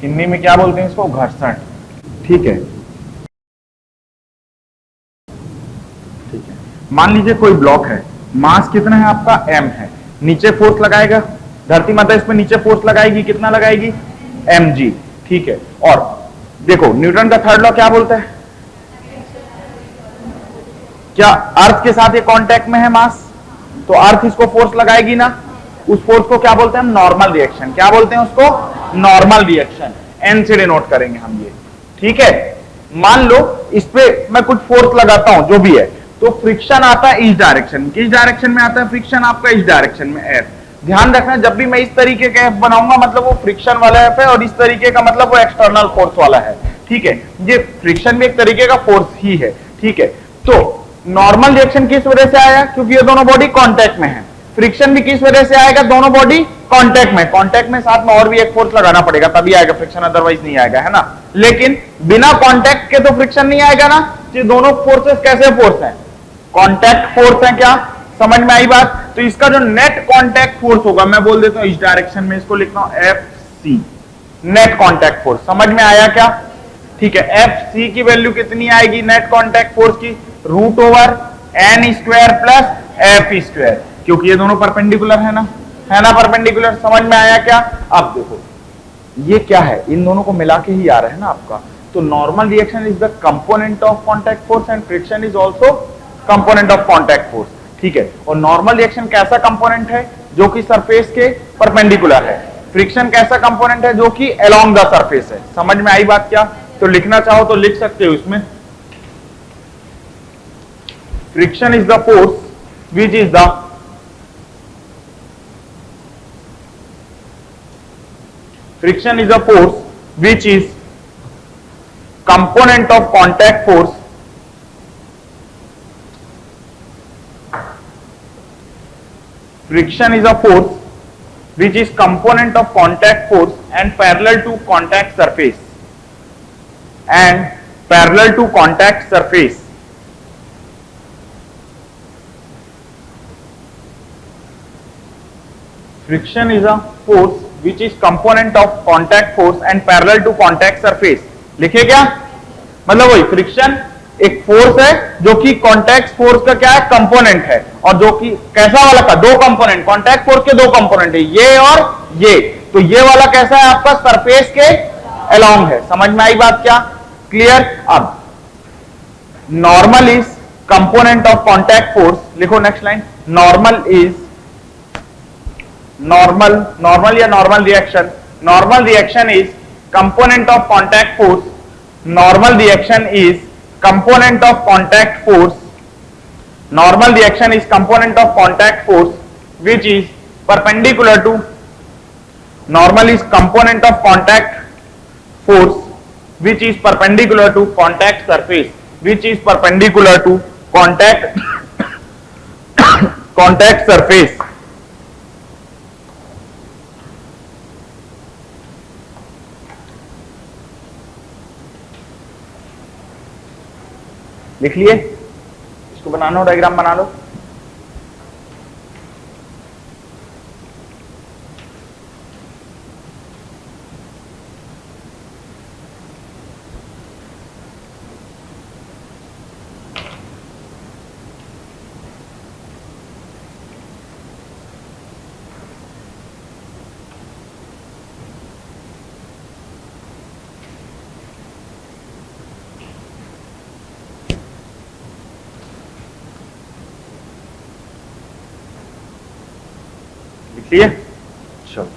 हिंदी में क्या बोलते हैं इसको? घर्षण। ठीक है, ठीक है। मान लीजिए कोई ब्लॉक है, मास कितना है आपका? m है। नीचे फोर्स लगाएगा, धरती माता इस पे नीचे फोर्स लगाएगी, कितना लगाएगी? mg। ठीक है, और देखो न्यूटन का थर्ड लॉ क्या बोलता है? क्या अर्थ के साथ ये कांटेक्ट में है मास, तो अर्थ इसको फोर्स लगाएगी ना, उस फोर्स को क्या बोलते हैं हम? Normal reaction. क्या बोलते हैं उसको? Normal reaction. एन से डिनोट करेंगे हम ये। ठीक है, मान लो इस पे मैं कुछ फोर्स लगाता हूं, जो भी है, तो फ्रिक्शन आता है इस डायरेक्शन। किस डायरेक्शन में आता है फ्रिक्शन आपका? इस डायरेक्शन में, एफ। ध्यान रखना, जब भी मैं इस तरीके का एफ बनाऊंगा मतलब वो फ्रिक्शन वाला एफ है, और इस तरीके का मतलब वो एक्सटर्नल फोर्स वाला है। ठीक है, ये फ्रिक्शन भी एक तरीके का फोर्स ही है। ठीक है, तो नॉर्मल रिएक्शन किस वजह से आया? क्योंकि ये दोनों बॉडी कांटेक्ट में है। फ्रिक्शन भी किस वजह से आएगा? दोनों बॉडी कांटेक्ट में। कांटेक्ट में साथ में और भी एक फोर्स लगाना पड़ेगा तभी आएगा फ्रिक्शन, अदरवाइज नहीं आएगा, है ना। लेकिन बिना कांटेक्ट के तो फ्रिक्शन नहीं आएगा ना। ये दोनों फोर्सेस कैसे फोर्स हैं? कांटेक्ट फोर्स है। क्या समझ में आई बात? तो इसका जो नेट कांटेक्ट फोर्स होगा, मैं बोल देता हूं इस डायरेक्शन में, इसको लिखता हूं F C, net contact force. समझ में आया क्या? ठीक है, एफ सी की वैल्यू कितनी आएगी नेट कांटेक्ट फोर्स की? Root over N square plus F square, क्योंकि ये दोनों परपेंडिकुलर है ना परपेंडिकुलर। समझ में आया क्या? अब देखो ये क्या है, इन दोनों को मिला के ही आ रहा है ना आपका। तो normal reaction is the component of contact force and friction is also component of contact force. ठीक है, और नॉर्मल रिएक्शन कैसा कंपोनेंट है? जो कि सरफेस के परपेंडिकुलर है। फ्रिक्शन कैसा कंपोनेंट है? जो कि अलोंग द सरफेस है। समझ में आई बात क्या? तो लिखना चाहो तो लिख सकते हो इसमें, friction is the force which is the friction is a force which is component of contact force friction is a force which is component of contact force and parallel to contact surface friction is a force which is component of contact force and parallel to contact surface। लिखे क्या? मतलब वही friction एक force है जो कि contact force का क्या है? कंपोनेंट है, और जो कि कैसा वाला का? दो कंपोनेंट, कॉन्टैक्ट फोर्स के दो कंपोनेंट है, ये और ये। तो ये वाला कैसा है आपका? सरफेस के अलोंग है। समझ में आई बात क्या? क्लियर? अब normal is component of contact force, लिखो next line, normal is normal या normal reaction is component of contact force, normal reaction is component of contact force, normal reaction is component of contact force which is perpendicular to, normal is component of contact force which is perpendicular to contact surface, which is perpendicular to contact surface। लिख लिए? इसको बनाना हो, diagram बना लो। लिखिए, चलो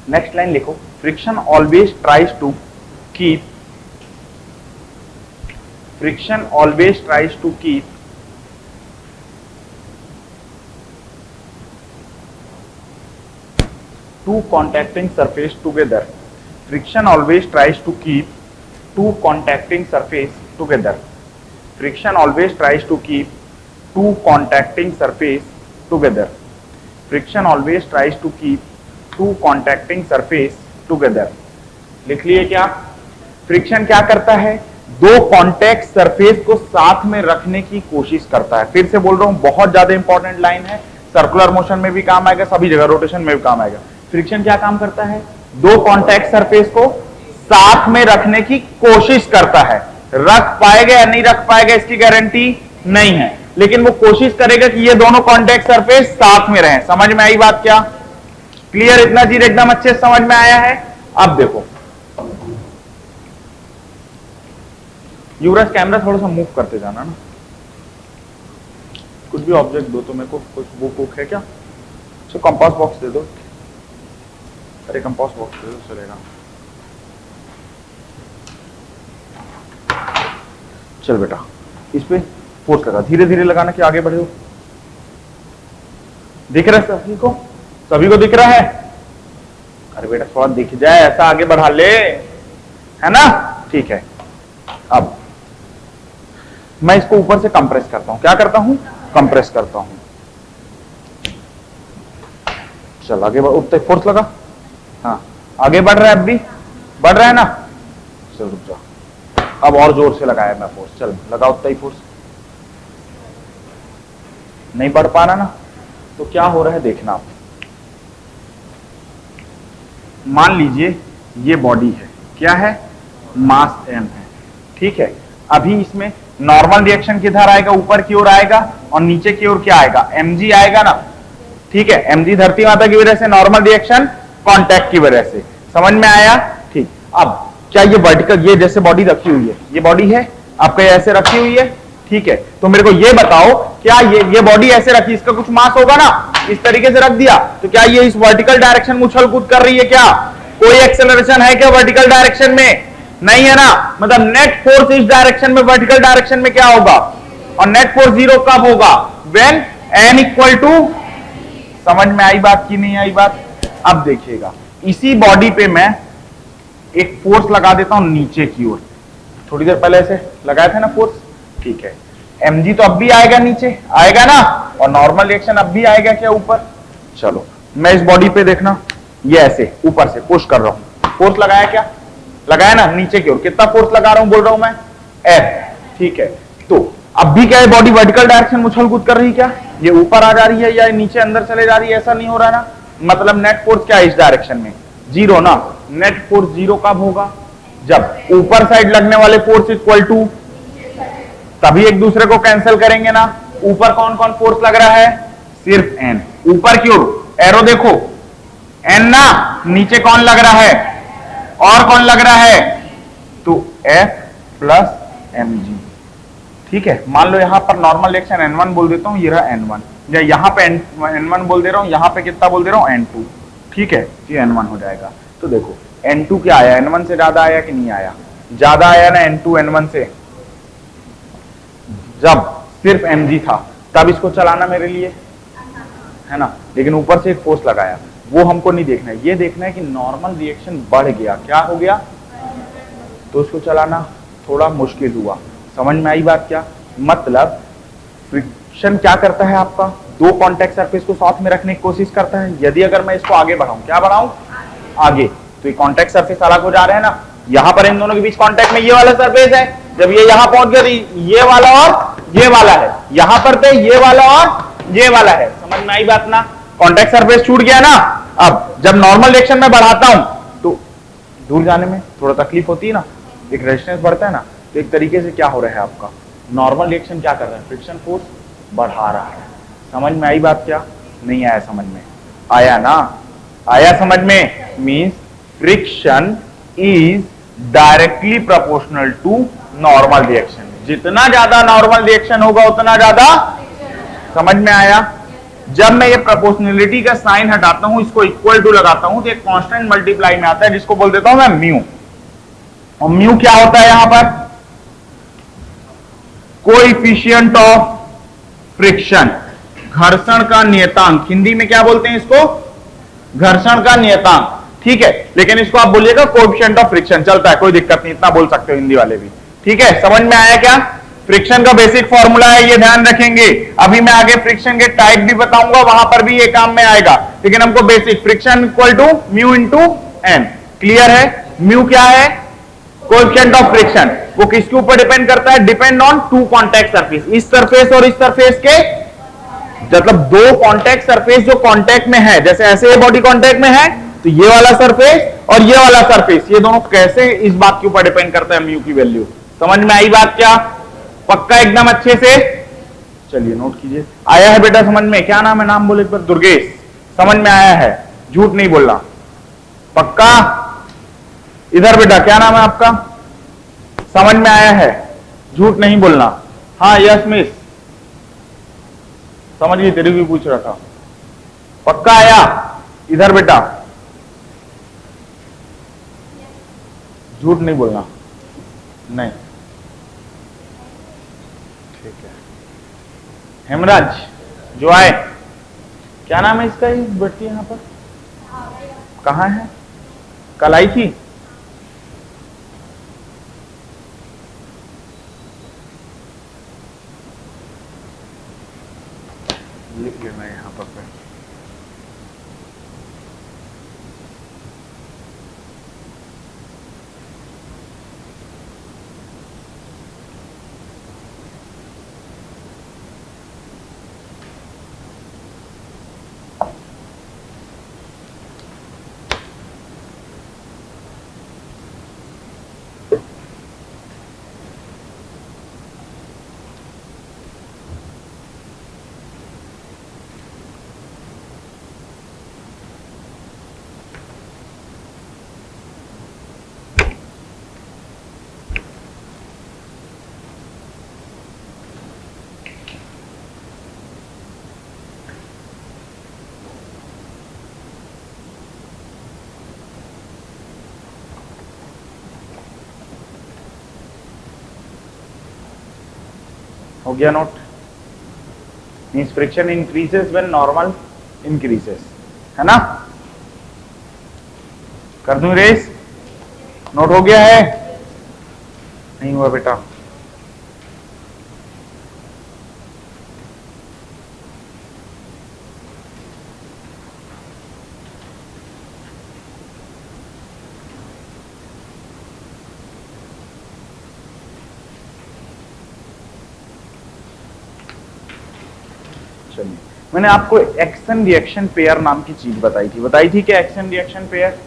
next line लिखो, friction always tries to keep, friction always tries to keep two contacting surface together, friction always tries to keep two contacting surface together, friction always tries to keep two contacting surface together, friction always tries to keep two contacting surface together। लिख लिए क्या? Friction क्या करता है? दो contact surface को साथ में रखने की कोशिश करता है। फिर से बोल रहा हूं, बहुत ज्यादा इंपॉर्टेंट लाइन है, सर्कुलर मोशन में भी काम आएगा, सभी जगह रोटेशन में भी काम आएगा। फ्रिक्शन क्या काम करता है? दो कॉन्टैक्ट सरफेस को साथ में रखने की कोशिश करता है। रख पाएगा या नहीं रख पाएगा इसकी गारंटी नहीं है, लेकिन वो कोशिश करेगा कि ये दोनों कॉन्टैक्ट सरफेस साथ में रहें। समझ में आई बात क्या? क्लियर? इतना चीज एकदम अच्छे से समझ में आया है। अब देखो युवराज, कैमरा थोड़ा सा मूव करते जाना ना, कुछ भी ऑब्जेक्ट दो तो मेरे को। कुछ बुक वुक है क्या? तो कंपास बॉक्स दे दो। अरे कंपास बॉक्स दे दो, चलेगा। चल बेटा, इस पे फोर्स लगा, धीरे धीरे लगाना कि आगे बढ़े हो। दिख रहा है सभी को? सभी को दिख रहा है? अरे बेटा थोड़ा दिख जाए, ऐसा आगे बढ़ा ले, है ना? ठीक है। अब मैं इसको ऊपर से कंप्रेस करता हूं। क्या करता हूं? कंप्रेस करता हूं। चल आगे बढ़, उतना फोर्स लगा। हाँ आगे बढ़ रहा है, अब भी बढ़ रहा है ना? चल रुक जा, अब और जोर से लगाया मैं फोर्स। चल लगा उतना ही फोर्स। नहीं बढ़ पा रहा ना, तो क्या हो रहा है देखना आप। मान लीजिए ये बॉडी है, क्या है? मास m है, ठीक है। अभी इसमें नॉर्मल रिएक्शन किधर आएगा? ऊपर की ओर आएगा, और नीचे की ओर क्या आएगा? mg आएगा ना, ठीक है। mg धरती माता की वजह से, नॉर्मल रिएक्शन कांटेक्ट की वजह से। समझ में आया? ठीक। अब क्या ये वर्टिकल, ये जैसे बॉडी रखी हुई है, ये बॉडी है आपका, ऐसे रखी हुई है, ठीक है। तो मेरे को ये बताओ, क्या ये बॉडी ऐसे रखी, इसका कुछ मास होगा ना? इस तरीके से रख दिया, तो क्या ये इस वर्टिकल डायरेक्शन में उछल कूद कर रही है? क्या कोई एक्सेलरेशन है क्या वर्टिकल डायरेक्शन में? नहीं है ना। मतलब नेट फोर्स इस डायरेक्शन में, वर्टिकल डायरेक्शन में क्या होगा? और नेट फोर्स जीरो कब होगा? When n equal to. समझ में आई बात की नहीं आई बात? अब देखिएगा, इसी बॉडी पे मैं एक फोर्स लगा देता हूं नीचे की ओर। थोड़ी देर पहले ऐसे लगाया था ना फोर्स, ठीक है। mg तो अब भी आएगा, नीचे आएगा ना, और नॉर्मल रिएक्शन अब भी आएगा क्या ऊपर? चलो मैं इस बॉडी पे देखना, ये ऐसे ऊपर से पुश कर रहा हूं, फोर्स लगाया क्या? लगाया ना नीचे की ओर। कितना फोर्स लगा रहा हूं बोल रहा हूं मैं? F, ठीक है। तो अब भी क्या है, बॉडी वर्टिकल डायरेक्शन में उछल कूद कर रही है क्या? ये ऊपर आ जा रही है या नीचे अंदर चले जा रही है? ऐसा नहीं हो रहा ना। मतलब नेट फोर्स क्या है इस डायरेक्शन में? जीरो ना। नेट फोर्स जीरो कब होगा? जब ऊपर साइड लगने वाले फोर्स इक्वल टू, तभी एक दूसरे को कैंसिल करेंगे ना। ऊपर कौन कौन फोर्स लग रहा है? सिर्फ n, ऊपर की ओर एरो देखो, n ना। नीचे कौन लग रहा है? और कौन लग रहा है? तो F प्लस mg, ठीक है। मान लो यहां पर नॉर्मल रिएक्शन n1 बोल देता हूं, ये रहा n1, या यहां पे n1 बोल दे रहा हूं, यहां पे कितना बोल दे रहा हूं? n2, ठीक है। ये n1 हो जाएगा। तो देखो n2 क्या आया? n1 से ज्यादा आया कि नहीं आया? ज्यादा आया ना n2 n1 से। जब सिर्फ mg था तब इसको चलाना मेरे लिए, है ना। लेकिन ऊपर से एक फोर्स लगाया, वो हमको नहीं देखना है। ये देखना है कि नॉर्मल रिएक्शन बढ़ गया, क्या हो गया? तो उसको चलाना थोड़ा मुश्किल हुआ। समझ में आई बात क्या? मतलब फ्रिक्शन क्या करता है आपका? दो कॉन्टैक्ट सरफेस को साथ में रखने की कोशिश करता है। यदि अगर मैं इसको आगे बढ़ाऊं, क्या बढ़ाऊं? आगे, तो ये कॉन्टैक्ट सरफेस अलग हो जा रहे हैं ना। यहां पर इन दोनों के बीच कॉन्टैक्ट में ये वाला सरफेस है, जब ये यहां पहुंच गया तो ये वाला और ये वाला है, यहां पर थे ये वाला और ये वाला है। समझ में आई बात ना? कॉन्टैक्ट सरफेस छूट गया ना। अब जब नॉर्मल रिएक्शन में बढ़ाता हूं तो दूर जाने में थोड़ा तकलीफ होती है ना, एक रेजिस्टेंस बढ़ता है ना। तो एक तरीके से क्या हो रहा है आपका? नॉर्मल रिएक्शन क्या कर रहा है? फ्रिक्शन फोर्स बढ़ा रहा है। समझ में आई बात क्या? नहीं आया समझ में? आया ना? आया समझ में? Means friction is directly proportional to normal reaction. जितना ज्यादा नॉर्मल रिएक्शन होगा उतना ज्यादा। समझ में आया? जब मैं ये प्रोपोर्शनलिटी का साइन हटाता हूं, इसको इक्वल टू लगाता हूं, तो एक कांस्टेंट मल्टीप्लाई में आता है जिसको बोल देता हूं मैं म्यू। और म्यू क्या होता है यहां पर? कोएफिशिएंट ऑफ फ्रिक्शन, घर्षण का नियतांक। हिंदी में क्या बोलते हैं इसको? घर्षण का नियतांक, ठीक है। लेकिन इसको आप बोलिएगा कोएफिशिएंट ऑफ फ्रिक्शन, चलता है, कोई दिक्कत नहीं, इतना बोल सकते हो हिंदी वाले भी, ठीक है। समझ में आया क्या? फ्रिक्शन का बेसिक फॉर्मूला है, ये ध्यान रखेंगे। अभी मैं आगे फ्रिक्शन के टाइप भी बताऊंगा, वहां पर भी ये काम में आएगा। लेकिन हमको basic friction equal to mu into N, clear है? म्यू क्या है? Coefficient of friction. वो किसके ऊपर डिपेंड करता है? Depend on two contact surface, इस सरफेस और इस सरफेस के, मतलब दो कॉन्टैक्ट सरफेस जो कॉन्टैक्ट में है। जैसे ऐसे ये बॉडी कॉन्टैक्ट में है तो ये वाला सरफेस और ये वाला सरफेस, ये दोनों कैसे, इस बात के ऊपर डिपेंड करता है म्यू की वैल्यू। समझ में आई बात क्या? पक्का एकदम अच्छे से? चलिए नोट कीजिए। आया है बेटा समझ में? क्या नाम है? नाम बोले पर। दुर्गेश। समझ में आया है? झूठ नहीं बोलना, पक्का? इधर बेटा क्या नाम है आपका? समझ में आया है? झूठ नहीं बोलना। हाँ यस मिस, समझ गई, तेरे भी पूछ रहा था। पक्का आया? इधर बेटा झूठ नहीं बोलना। नहीं ठीक है। हेमराज जो आए, क्या नाम है इसका? ये बैठती है यहाँ पर, कहाँ है? कल आई थी? लिख लेना यहाँ पर। हो गया note? Means friction increases when normal increases, है ना? कर दूं रेस? नोट हो गया है? नहीं हुआ बेटा? चलिए, मैंने आपको एक्शन रिएक्शन पेयर नाम की चीज बताई थी क्या? एक्शन रिएक्शन पेयर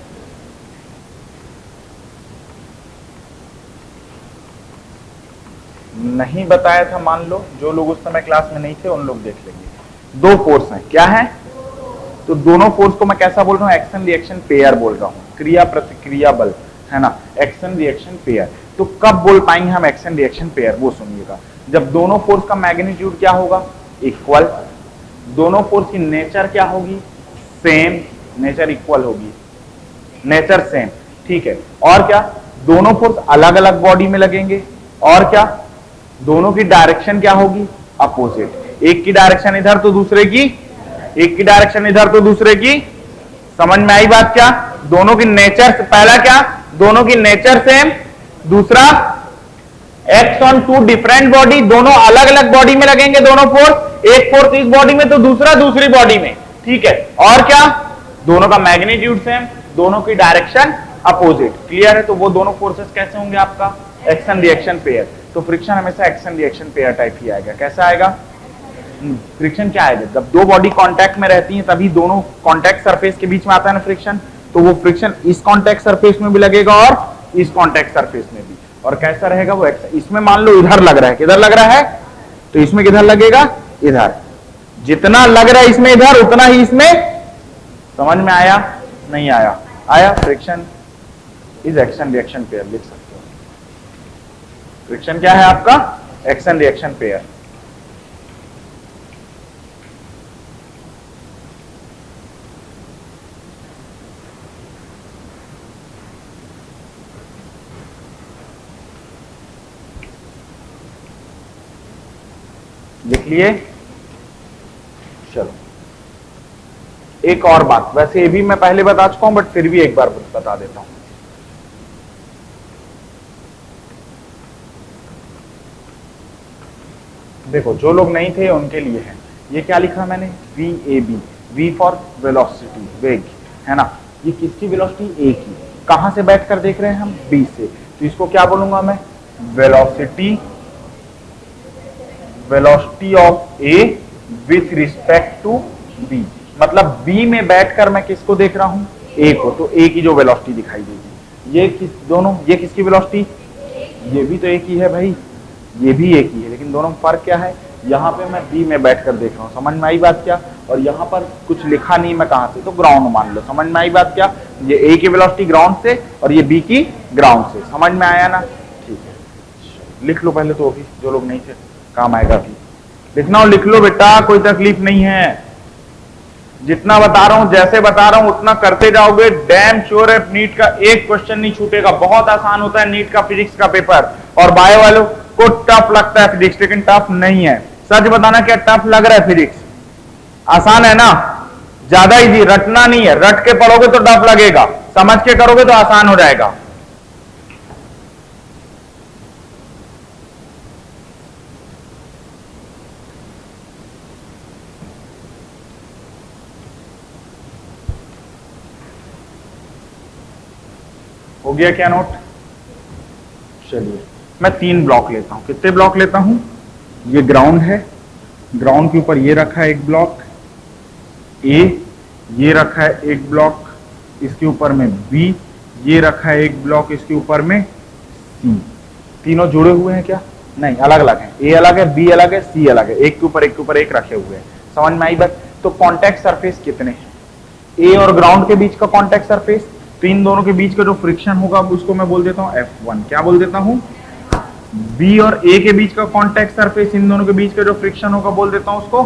नहीं बताया था, मान लो जो लोग उस समय क्लास में नहीं थे उन लोग देख लेंगे। दो फोर्स हैं, क्या है? तो दोनों फोर्स को मैं कैसा बोल रहा हूँ? एक्शन रिएक्शन पेयर बोल रहा हूँ, क्रिया प्रतिक्रिया बल, है ना? Action reaction pair. तो कब बोल पाएंगे हम एक्शन रिएक्शन पेयर? वो सुनिएगा, जब दोनों फोर्स का मैग्नीट्यूड क्या होगा? इक्वल। दोनों फोर्स की नेचर क्या होगी? सेम। नेचर इक्वल होगी, नेचर सेम, ठीक है। और क्या? दोनों फोर्स अलग अलग बॉडी में लगेंगे। और क्या? दोनों की डायरेक्शन क्या होगी? अपोजिट। एक की डायरेक्शन इधर तो दूसरे की, एक की डायरेक्शन इधर तो दूसरे की। समझ में आई बात क्या? दोनों की नेचर, पहला क्या? दोनों की नेचर सेम। दूसरा, act on two different body, दोनों अलग अलग बॉडी में लगेंगे दोनों फोर्स। एक फोर्स इस बॉडी में तो दूसरा दूसरी बॉडी में, ठीक है। और क्या? दोनों का मैग्नीट्यूड सेम, दोनों की डायरेक्शन अपोजिट। क्लियर है? तो वो दोनों फोर्सेस कैसे होंगे आपका? Action reaction pair. तो फ्रिक्शन हमेशा एक्शन रिएक्शन पेयर टाइप ही आएगा। कैसा आएगा? फ्रिक्शन क्या आएगा? जब दो बॉडी कांटेक्ट में रहती हैं तभी दोनों कांटेक्ट सरफेस के बीच में आता है ना फ्रिक्शन। तो वो फ्रिक्शन इस कांटेक्ट सरफेस में भी लगेगा और इस कांटेक्ट सरफेस में भी। और कैसा रहेगा वो? इसमें मान लो इधर लग रहा है, किधर लग रहा है? तो इसमें किधर लगेगा? इधर। जितना लग रहा है इसमें इधर, उतना ही इसमें। समझ में आया? नहीं आया? आया? Friction is action reaction pair लिख सकते हो। फ्रिक्शन क्या है आपका? Action reaction pair. लिख लिए? चलो एक और बात, वैसे ये भी मैं पहले बता चुका हूं बट फिर भी एक बार बता देता हूं। देखो जो लोग नहीं थे उनके लिए है। ये क्या लिखा मैंने? VAB, V फॉर वेलोसिटी, वेग, है ना? ये किसकी वेलोसिटी? A की। कहां से बैठकर देख रहे हैं हम? B से। तो इसको क्या बोलूंगा मैं? Velocity, velocity of A with respect to B। मतलब B में बैठकर मैं किसको देख रहा हूं? ए को, तो ए की जो वेलोसिटी दिखाई देगी, ये किस दोनों, ये किसकी वेलोसिटी, ये भी तो एक ही है भाई, ये भी एक ही है, लेकिन दोनों में फर्क क्या है, यहाँ पे मैं बी में बैठ कर देख रहा हूँ, समझ में आई बात क्या, और यहाँ पर कुछ लिखा नहीं मैं कहाँ से, तो ग्राउंड मान लो, समझ में आई बात क्या, ये ए की वेलोसिटी ग्राउंड से और ये बी की ग्राउंड से, समझ में आया ना, ठीक है, लिख लो पहले तो अभी, जो लोग नहीं थे काम आएगा अभी, लिखना हो लिख लो बेटा, कोई तकलीफ नहीं है, जितना बता रहा हूं जैसे बता रहा हूं उतना करते जाओगे, डैम श्योर है नीट का एक क्वेश्चन नहीं छूटेगा, बहुत आसान होता है नीट का फिजिक्स का पेपर, और बायो वालों को टफ लगता है फिजिक्स, लेकिन टफ नहीं है, सच बताना क्या टफ लग रहा है फिजिक्स, आसान है ना, ज्यादा इजी, रटना नहीं है, रट के पढ़ोगे तो टफ लगेगा, समझ के करोगे तो आसान हो जाएगा। हो गया क्या नोट, चलिए मैं 3 ब्लॉक लेता हूं, कितने ब्लॉक लेता हूं, ये ग्राउंड है, ग्राउंड के ऊपर ये रखा है एक ब्लॉक ए, ये रखा है एक ब्लॉक इसके ऊपर में बी, ये रखा है एक ब्लॉक इसके ऊपर में सी, तीनों जुड़े हुए हैं क्या, नहीं अलग अलग हैं, ए अलग है, बी अलग है, सी अलग है, एक के ऊपर एक रखे हुए हैं, समझ में आई बात, तो कॉन्टैक्ट सरफेस कितने हैं, ए और ग्राउंड के बीच का कॉन्टैक्ट सरफेस, तो इन दोनों के बीच का जो फ्रिक्शन होगा उसको मैं बोल देता हूं F1, क्या बोल देता हूं, बी और ए के बीच का कॉन्टैक्ट सरफेस, इन दोनों के बीच का जो फ्रिक्शन होगा बोल देता हूं उसको,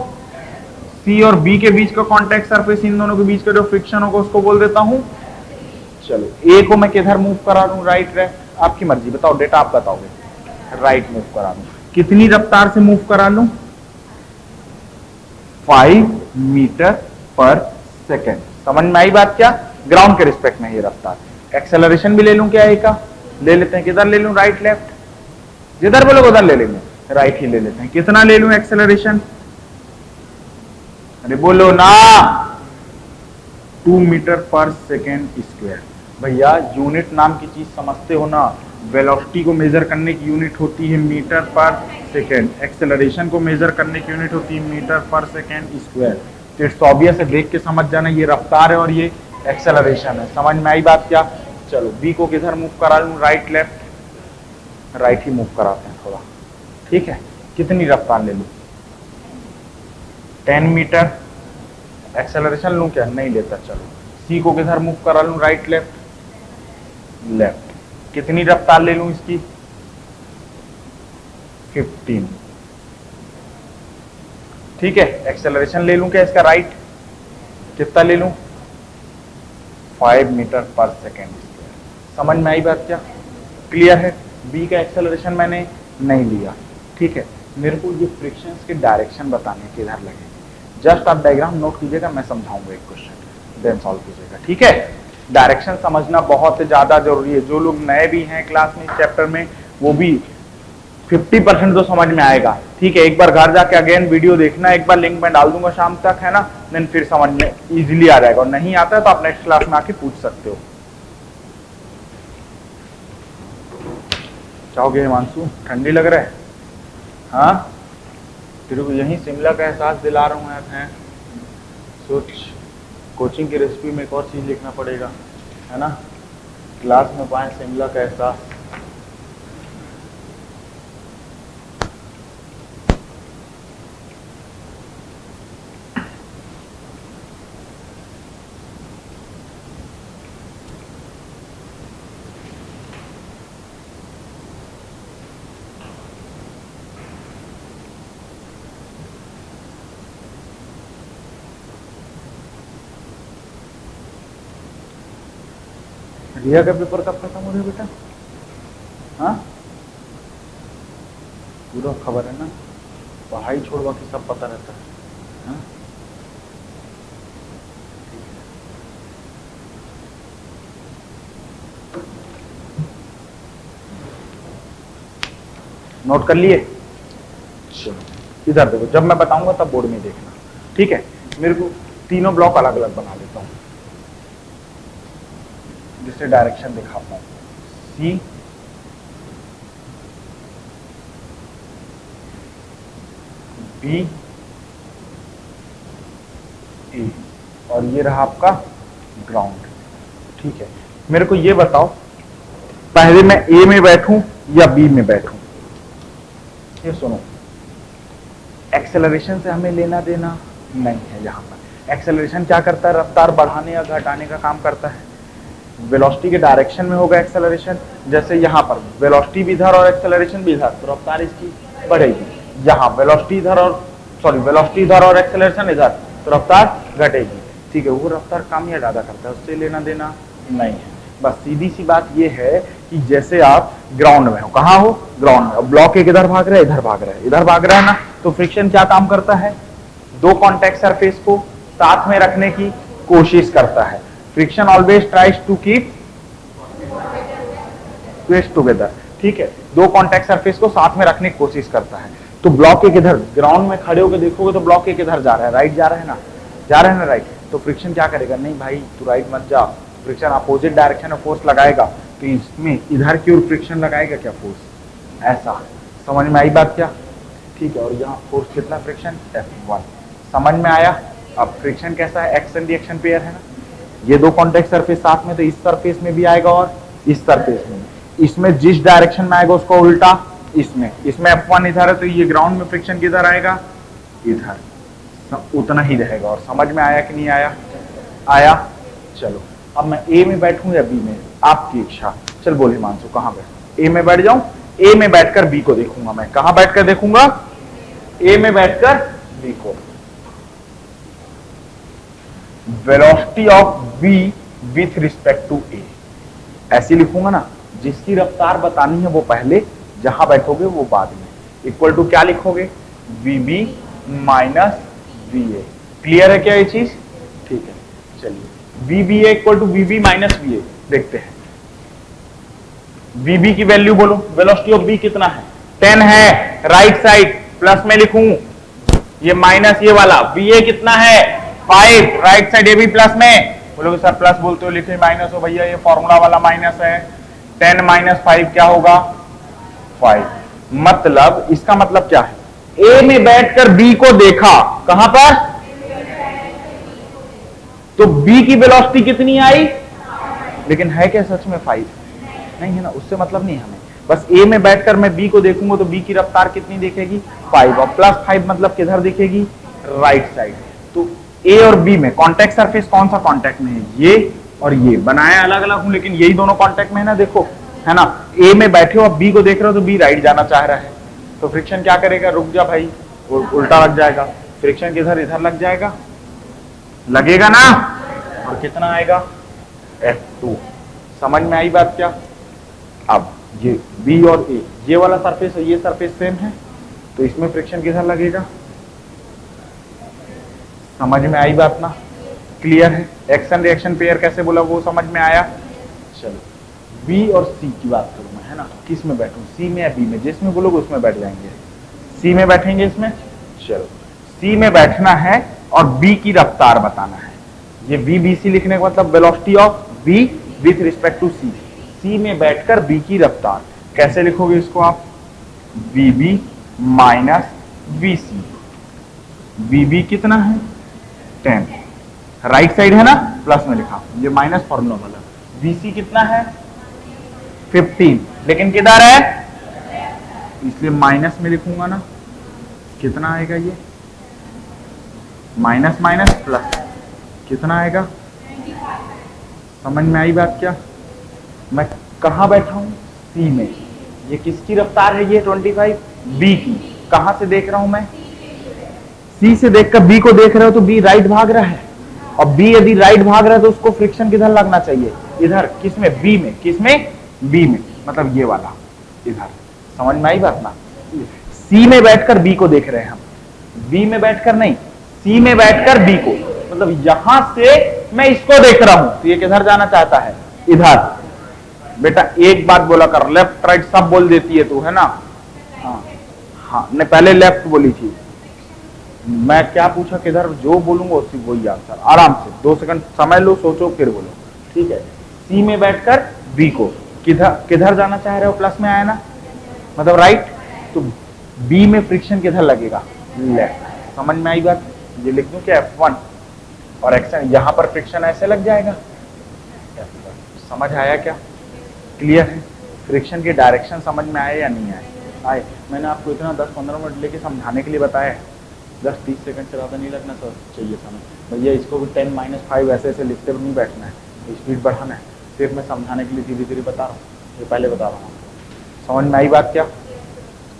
सी और बी के बीच का कॉन्टैक्ट सरफेस, इन दोनों के बीच का जो फ्रिक्शन होगा उसको बोल देता हूं, चलो ए को मैं किधर मूव करा दूं, राइट लेफ्ट आपकी मर्जी, बताओ डेटा आप बताओगे, राइट मूव करा दूं, कितनी रफ्तार से मूव करा लूं, 5 मीटर पर सेकेंड, समझ में आई बात क्या, ग्राउंड के रिस्पेक्ट में ये रफ्तार, एक्सेलरेशन भी ले लूं क्या, ए का ले लेते हैं, किधर ले लूं, राइट लेफ्ट, जिधर बोलोगे उधर ले लेंगे, राइट ही ले लेते हैं, कितना ले लूं एक्सेलरेशन, अरे बोलो ना, 2 मीटर पर सेकेंड स्क्वायर, भैया यूनिट नाम की चीज समझते हो ना, वेलोसिटी को मेजर करने की यूनिट होती है मीटर पर सेकेंड, एक्सेलरेशन को मेजर करने की यूनिट होती है मीटर पर सेकेंड स्क्वायर, तो इट्स ऑब्वियस है, देख के समझ जाना ये रफ्तार है और ये एक्सेलरेशन है, समझ में आई बात क्या, चलो बी को किधर मूव करा लूं, राइट लेफ्ट, राइट ही मूव कराते हैं थोड़ा, ठीक है, कितनी रफ्तार ले लूं, 10 मीटर, एक्सेलरेशन लूं क्या, नहीं लेता, चलो सी को किधर मूव करा लूं, राइट लेफ्ट, लेफ्ट, कितनी रफ्तार ले लूं इसकी, 15, ठीक है, एक्सेलरेशन ले लूं क्या इसका, राइट, कितना ले लूं, 5 मीटर पर सेकेंड, समझ में आई बात क्या, क्लियर है, बी का एक्सेलरेशन मैंने नहीं लिया, ठीक है, मेरे को ये फ्रिक्शंस के डायरेक्शन बताने के इधर लगे, जस्ट आप डायग्राम नोट कीजिएगा, मैं समझाऊंगा एक क्वेश्चन देन सॉल्व कीजिएगा, ठीक है, डायरेक्शन समझना बहुत ज्यादा जरूरी है, जो लोग नए भी हैं क्लास में इस चैप्टर में वो भी 50% तो समझ में आएगा, ठीक है, एक बार घर जाके अगेन वीडियो देखना, एक बार लिंक में डाल दूंगा शाम तक, है ना, देन फिर समझ में इजीली आ जाएगा, और नहीं आता है तो आप नेक्स्ट क्लास में आके पूछ सकते हो। चाहोगे हिमांशु, ठंडी लग रहा है, हाँ तेरे को यही शिमला का एहसास दिला रहा हूँ यार, हैं सोच, कोचिंग की रेसिपी में एक और चीज लिखना पड़ेगा, है ना, क्लास में पाए शिमला का एहसास, रिया का पेपर कब खत्म हो रहा है बेटा, हाँ पूरा खबर है ना, पढ़ाई छोड़ बाकी सब पता रहता है, हाँ? नोट कर लिए, चलो इधर देखो, जब मैं बताऊंगा तब बोर्ड में देखना, ठीक है, मेरे को तीनों ब्लॉक अलग अलग बना लेता हूं, जिससे डायरेक्शन दिखा पाऊं, सी बी ए, और ये रहा आपका ग्राउंड, ठीक है, मेरे को ये बताओ पहले मैं ए में बैठूं या बी में बैठूं? ये सुनो, एक्सेलरेशन से हमें लेना देना नहीं है। यहां पर एक्सेलरेशन क्या करता है? रफ्तार बढ़ाने या घटाने का काम करता है। वेलोसिटी के डायरेक्शन में होगा एक्सेलरेशन। जैसे यहाँ पर वेलोसिटी भी इधर और एक्सेलरेशन भी इधर, तो रफ्तार इसकी बढ़ेगी। यहाँ वेलोसिटी इधर और वेलोसिटी इधर और एक्सेलरेशन इधर, तो रफ्तार घटेगी। ठीक है, वो रफ्तार कम या ज्यादा करता है, उससे लेना देना नहीं है। बस सीधी सी बात ये है कि जैसे आप ग्राउंड में हो, कहाँ हो? ग्राउंड में। ब्लॉक एक इधर भाग रहा है, इधर भाग रहा है, इधर भाग रहा है ना, तो फ्रिक्शन क्या काम करता है? दो कॉन्टैक्ट सरफेस को साथ में रखने की कोशिश करता है। Friction always tries to keep twist together. ठीक है, दो कॉन्टैक्ट सरफेस को साथ में रखने की कोशिश करता है। तो ब्लॉक एक इधर, ग्राउंड में खड़े होकर देखोगे तो ब्लॉक एक इधर जा रहा है, राइट जा रहा है ना, जा रहा है ना राइट, तो फ्रिक्शन क्या करेगा? नहीं भाई तू राइट मत जा, फ्रिक्शन अपोजिट डायरेक्शन में फोर्स लगाएगा, तो इसमें इधर की ओर फ्रिक्शन लगाएगा क्या? फोर्स। ऐसा समझ में आई बात क्या? ठीक है, और यहाँ फोर्स कितना? Friction F1। समझ में आया? अब फ्रिक्शन कैसा है? एक्शन रिएक्शन पेयर है ना, ये दो कॉन्टैक्ट सरफेस साथ में, तो इस सरफेस में भी आएगा और इस सरफेस में। इसमें जिस डायरेक्शन में आएगा उसको उल्टा इसमें F1 इधर है, तो ये ग्राउंड में फ्रिक्शन किधर आएगा? इधर। उतना ही रहेगा। और समझ में आया कि नहीं आया? आया। चलो अब मैं ए में बैठूं या बी में? आपकी इच्छा। चल बोल हिमांशु, कहां बैठ? ए में बैठ जाऊं? ए में बैठकर बी को देखूंगा मैं। कहां बैठकर देखूंगा? ए में बैठकर बी को। Velocity of B with respect to A, ऐसे लिखूंगा ना, जिसकी रफ्तार बतानी है वो पहले, जहां बैठोगे वो बाद में। इक्वल टू क्या लिखोगे? वीबी माइनस वीए। क्लियर है क्या ये चीज? ठीक है, चलिए VBA equal to VB minus VA देखते हैं। वीबी की वैल्यू बोलो, वेलोसिटी ऑफ बी कितना है? 10 है, राइट साइड प्लस में लिखूं, ये माइनस ये वाला। वीए कितना है? 5, राइट साइड ये भी प्लस में। बोलोगे सर प्लस बोलते हो लिखे माइनस हो, भैया ये फॉर्मूला वाला माइनस है। 10 माइनस 5 क्या होगा? 5। मतलब इसका मतलब क्या है? ए में बैठकर बी को देखा, कहां पर? तो बी की वेलोसिटी कितनी आई? लेकिन है क्या सच में 5? नहीं है ना, उससे मतलब नहीं हमें। बस ए में बैठकर मैं बी को देखूंगा तो बी की रफ्तार कितनी दिखेगी? 5। और प्लस 5 मतलब किधर दिखेगी? Right side. तो ए और बी में कॉन्टैक्ट सरफेस कौन सा कॉन्टैक्ट में है? ये और ये। बनाया अलग अलग हूं लेकिन यही दोनों कॉन्टैक्ट में है ना, देखो है ना। ए में बैठे हो, अब बी को देख रहे हो, तो बी राइट जाना चाह रहा है, तो फ्रिक्शन क्या करेगा? रुक जा भाई, उल्टा लग जाएगा। फ्रिक्शन किधर? इधर लग जाएगा, लगेगा ना, और कितना आएगा? F2। समझ में आई बात क्या? अब ये बी और ए, ये वाला सरफेस और ये सरफेस सेम है, तो इसमें फ्रिक्शन किधर लगेगा? समझ में आई बात ना? क्लियर है? एक्शन रिएक्शन पेयर कैसे बोला वो समझ में आया? चलो बी और सी की बात करूं मैं, है ना, किस में बैठूं? सी में या बी में? जिसमें बोलोगे उसमें बैठ जाएंगे। सी में बैठेंगे इसमें। चलो सी में बैठना है और बी की रफ्तार बताना है। ये बी बी सी लिखने का मतलब velocity of B with respect to C. C में बैठकर बी की रफ्तार कैसे लिखोगे इसको आप? V B minus V C. V B कितना है? 10, राइट साइड है ना, प्लस में लिखा, ये माइनस फॉर्मूला वाला। वी सी कितना है? 15, लेकिन किधर है? इसलिए माइनस में लिखूंगा ना, कितना आएगा ये? माइनस माइनस प्लस, कितना आएगा? समझ में आई बात क्या? मैं कहां बैठा हूं? सी में। ये किसकी रफ्तार है? ये 25 बी की। कहां से देख रहा हूं मैं? सी से देखकर बी को देख रहे हो, तो बी राइट भाग रहा है, और बी यदि राइट भाग रहा है तो उसको फ्रिक्शन किधर लगना चाहिए? इधर। किसमें? बी में। किसमें? बी में, मतलब ये वाला इधर। समझ में आई बात ना? सी में बैठकर बी को देख रहे हैं हम, बी में बैठकर नहीं, सी में बैठकर बी को, मतलब यहां से मैं इसको देख रहा हूं, तो ये किधर जाना चाहता है? इधर। बेटा एक बात बोला कर, लेफ्ट राइट सब बोल देती है तू, है ना? हाँ हाँ, ने पहले लेफ्ट बोली थी, मैं क्या पूछा किधर? जो बोलूंगा उसी वही आंसर। आराम से 2 सेकंड समय लो, सोचो फिर बोलो, ठीक है? सी में बैठकर बी को किधर किधर जाना चाह रहे हो? प्लस में आया ना, मतलब राइट। तो बी में फ्रिक्शन किधर लगेगा? लेफ्ट। समझ में आई बात? ये लिख दूं क्या? F1, और एक्शन, यहां पर फ्रिक्शन ऐसे लग जाएगा F1। समझ आया क्या? क्लियर है? फ्रिक्शन की डायरेक्शन समझ में आए या नहीं आए? आए। मैंने आपको इतना 10-15 मिनट लेके समझाने के लिए बताया है। 10-30 सेकंड से ज़्यादा नहीं लगना चाहिए समय। भैया इसको भी 10-5 ऐसे ऐसे लिखते हुए नहीं बैठना है, स्पीड बढ़ाना है। सिर्फ मैं समझाने के लिए धीरे धीरे बता रहा हूँ, ये पहले बता रहा हूँ। समझ में आई बात क्या?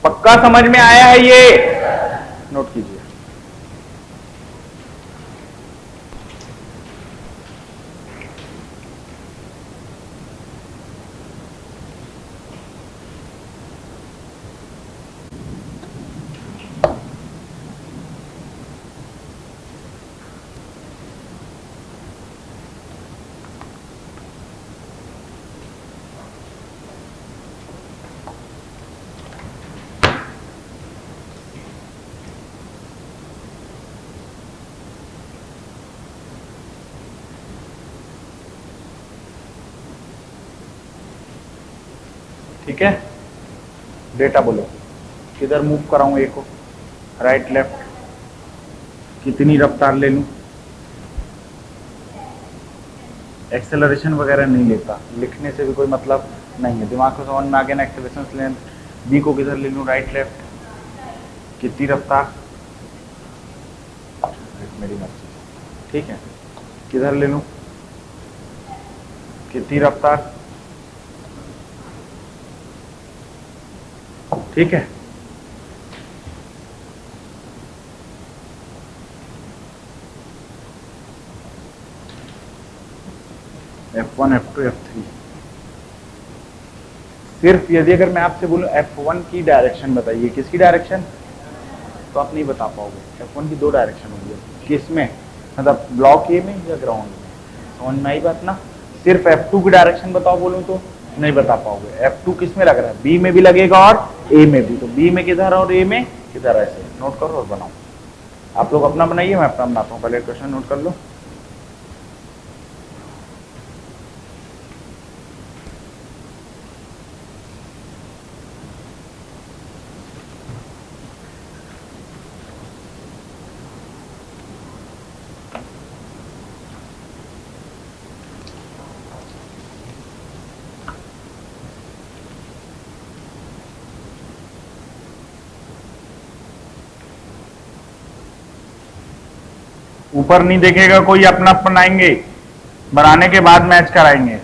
पक्का समझ में आया है ये? नोट कीजिए। ठीक है, डेटा बोलो। किधर मूव कराऊं ए को? Right left? कितनी रफ्तार ले लूं? एक्सेलरेशन वगैरह नहीं लेता, लिखने से भी कोई मतलब नहीं है। दिमाग को समझ में आ गया ना? एक्सेलरेशन लेंथ बी को किधर ले लूं? Right left? कितनी रफ्तार? मेरी मर्जी। ठीक है, किधर ले लूं? कितनी रफ्तार? ठीक है, F1 F2 F3। सिर्फ यदि अगर मैं आपसे बोलूं F1 की डायरेक्शन बताइए, किसकी डायरेक्शन, तो आप नहीं बता पाओगे। F1 की 2 डायरेक्शन होगी, किस में? मतलब ब्लॉक ए में या ग्राउंड में? समझ में आई बात ना? सिर्फ F2 की डायरेक्शन बताओ बोलूं तो नहीं बता पाओगे। F2 किस में लग रहा है? बी में भी लगेगा और ए में भी। तो बी में किधर और ए में किधर? ऐसे नोट करो और बनाओ। आप लोग अपना बनाइए, मैं अपना बनाता हूँ। पहले क्वेश्चन नोट कर लो। ऊपर नहीं देखेगा कोई, अपना बनाएंगे, बनाने के बाद मैच कराएंगे।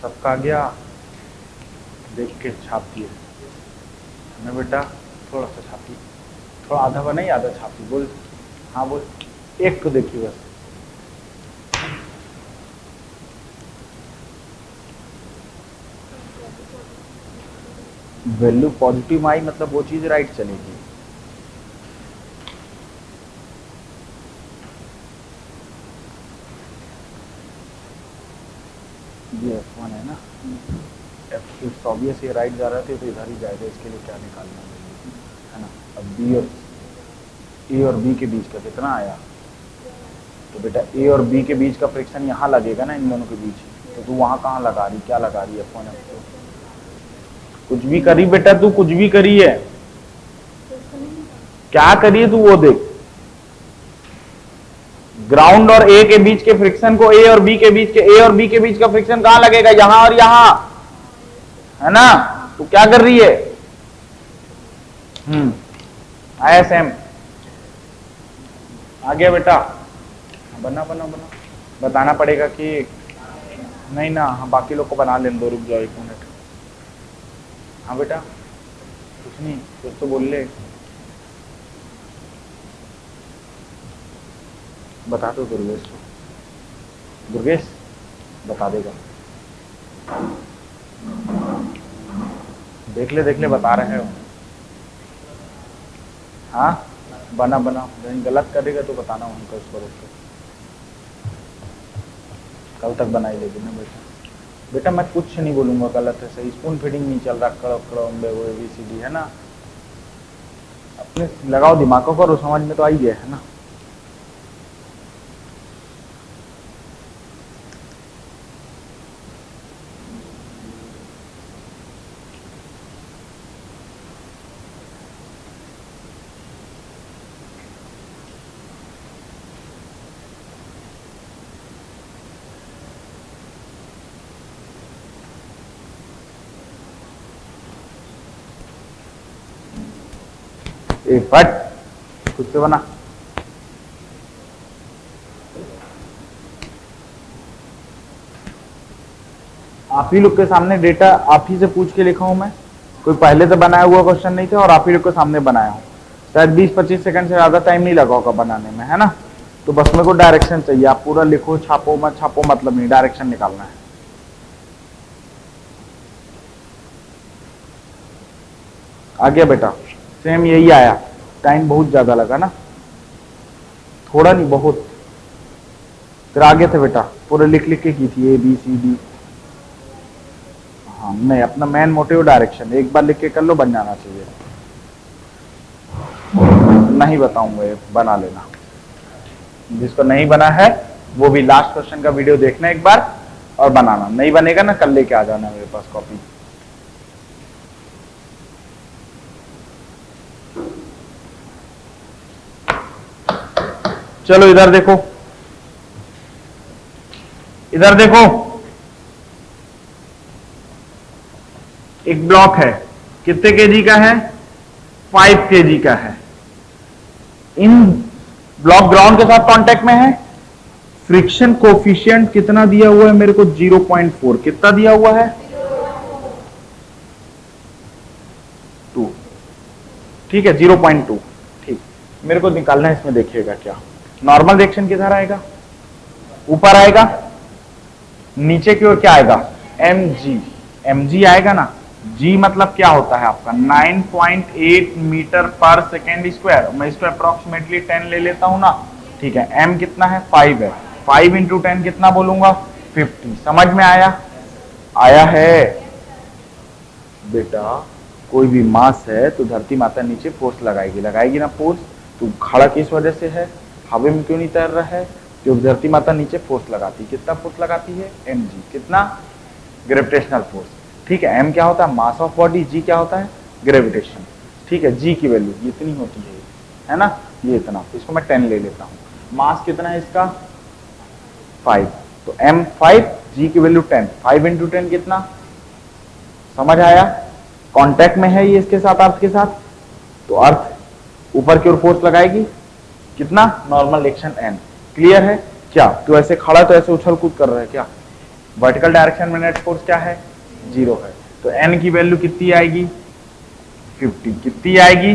सबका गया, देख के छाप दिए ना बेटा। थोड़ा सा छापी, थोड़ा आधा बना ही, आधा छापी। बोल हाँ बोल। एक तो देखिए बस। वैल्यू पॉजिटिव आई मतलब वो चीज राइट चलेगी। ये F1 है ना, F ऑब्वियस ये राइट जा रहा था तो इधर ही जाएगा, इसके लिए क्या निकालना है ना। अब बी और ए और बी के बीच का कितना आया? तो बेटा ए और बी के बीच का फ्रिक्शन यहाँ लगेगा ना, इन दोनों के बीच। तो तू वहां कहाँ लगा रही, क्या लगा रही है F1 F2? कुछ भी करी बेटा, तू कुछ भी करी है, क्या करिए तू वो देख। ग्राउंड और ए के बीच के फ्रिक्शन को ए और बी के बीच का फ्रिक्शन कहां लगेगा, यहां और यहां, है ना। तू क्या कर रही है? आया सेम, आ गया बेटा। बना बना बना, बताना पड़ेगा कि नहीं ना। हाँ बाकी लोग को बना लेने दो, रुक जाओ 1 मिनट। हाँ बेटा कुछ नहीं, कुछ तो बोल ले, बता दो दुर्गेश को। दुर्गेश बता देगा, देख ले बता रहे हो। हाँ बना बना, गलत करेगा तो बताना उनको, इसको रोक के कल तक बनाई लेगी ना बेटा। बेटा मैं कुछ नहीं बोलूंगा गलत है सही, स्पून फीडिंग नहीं चल रहा, कड़ो वो ABCD है ना। अपने लगाओ दिमाग को, करो, समझ में तो आई गया है ना। फट खुद से बना। आप ही लोग के सामने डेटा आप ही से पूछ के लिखा हूं मैं, कोई पहले से बनाया हुआ क्वेश्चन नहीं था, और आप ही लोग के सामने बनाया हूं। शायद 20-25 सेकंड से ज्यादा टाइम नहीं लगा होगा बनाने में, है ना। तो बस मेरे को डायरेक्शन चाहिए, आप पूरा लिखो, छापो मत छापो मतलब नहीं, डायरेक्शन निकालना है। आ गया बेटा, सेम यही आया। टाइम बहुत ज्यादा लगा ना, थोड़ा नहीं बहुत। फिर आगे थे बेटा, पूरे लिख के की थी ABCD। हाँ नहीं, अपना मेन मोटिव डायरेक्शन एक बार लिख के कर लो, बन जाना चाहिए। नहीं बताऊंगा, ये बना लेना। जिसको नहीं बना है वो भी लास्ट क्वेश्चन का वीडियो देखना एक बार और बनाना। नहीं बनेगा ना, कल लेके आ जाना मेरे पास कॉपी। चलो इधर देखो, इधर देखो, एक ब्लॉक है, कितने केजी का है? 5 केजी का है। इन ब्लॉक ग्राउंड के साथ कांटेक्ट में है। फ्रिक्शन कोफिशिएंट कितना दिया हुआ है मेरे को? 0.4। कितना दिया हुआ है? 2। ठीक है 0.2। ठीक, मेरे को निकालना है इसमें। देखिएगा क्या नॉर्मल रिएक्शन किधर आएगा? ऊपर आएगा, नीचे की ओर क्या आएगा? mg आएगा ना। g मतलब क्या होता है आपका? 9.8 मीटर पर सेकेंड स्क्वायर। मैं इसको अप्रोक्सीमेटली 10 ले लेता हूं ना। ठीक है, m कितना है? 5 है। 5 इंटू 10 कितना बोलूंगा? 50। समझ में आया? आया है बेटा। कोई भी मास है तो धरती माता नीचे फोर्स लगाएगी ना फोर्स। तो खड़ा किस वजह से है? हवा में क्यों नहीं तैर रहा है? क्योंकि धरती माता नीचे फोर्स लगाती है। कितना फोर्स लगाती है? mg। कितना? Gravitational force. ठीक है, m क्या होता है? Mass of body. g क्या होता है? ग्रेविटेशन। ठीक है, g की वैल्यू इतनी होती है ना, ये इतना। इसको मैं 10 ले लेता हूं। मास कितना है इसका? 5। तो m 5, g की वैल्यू 10। 5 इंटू 10 कितना? समझ आया? कांटेक्ट में है ये इसके साथ, अर्थ के साथ। तो अर्थ ऊपर की ओर फोर्स लगाएगी। कितना? Normal reaction n। क्लियर है क्या? तो ऐसे खड़ा तो ऐसे उछल कूद कर रहा है क्या? वर्टिकल डायरेक्शन में नेट फोर्स क्या है? 0 है। तो n की वैल्यू कितनी आएगी? 50। कितनी आएगी?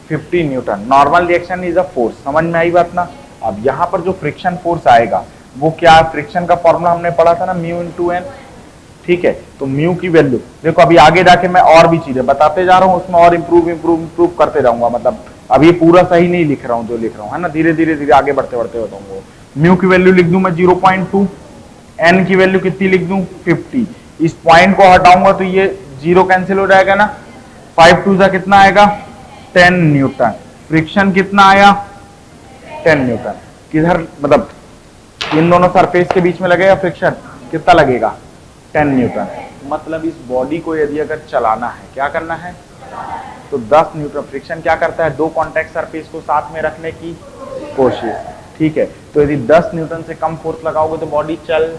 50 Newton. Normal reaction is a force. समझ में आई बात ना? अब यहां पर जो फ्रिक्शन फोर्स आएगा वो क्या? फ्रिक्शन का फॉर्मूला हमने पढ़ा था ना, म्यू इंटू एन। ठीक है, तो म्यू की वैल्यू देखो। अभी आगे जाके मैं और भी चीजें बताते जा रहा हूं, उसमें और इंप्रूव करते जाऊंगा। मतलब अभी पूरा सही नहीं लिख रहा हूं जो लिख रहा हूं, है ना। धीरे धीरे आगे बढ़ते बताऊंगा। म्यू की वैल्यू लिख दूं मैं 0.2। एन की वैल्यू कितनी लिख दूं? 50। इस पॉइंट को हटाऊंगा तो ये 0 कैंसिल हो जाएगा ना। 5 2 जा कितना आएगा? 10 न्यूटन। फ्रिक्शन कितना आया? 10 न्यूटन। किधर मतलब इन दोनों सरफेस के बीच में लगेगा फ्रिक्शन, कितना लगेगा 10 न्यूटन। मतलब इस बॉडी को यदि अगर चलाना है, क्या करना है, तो 10 न्यूटन फ्रिक्शन क्या करता है, दो कॉन्टैक्ट सरफेस को साथ में रखने की कोशिश, ठीक है। तो यदि 10 न्यूटन से कम फोर्स लगाओगे तो बॉडी चल,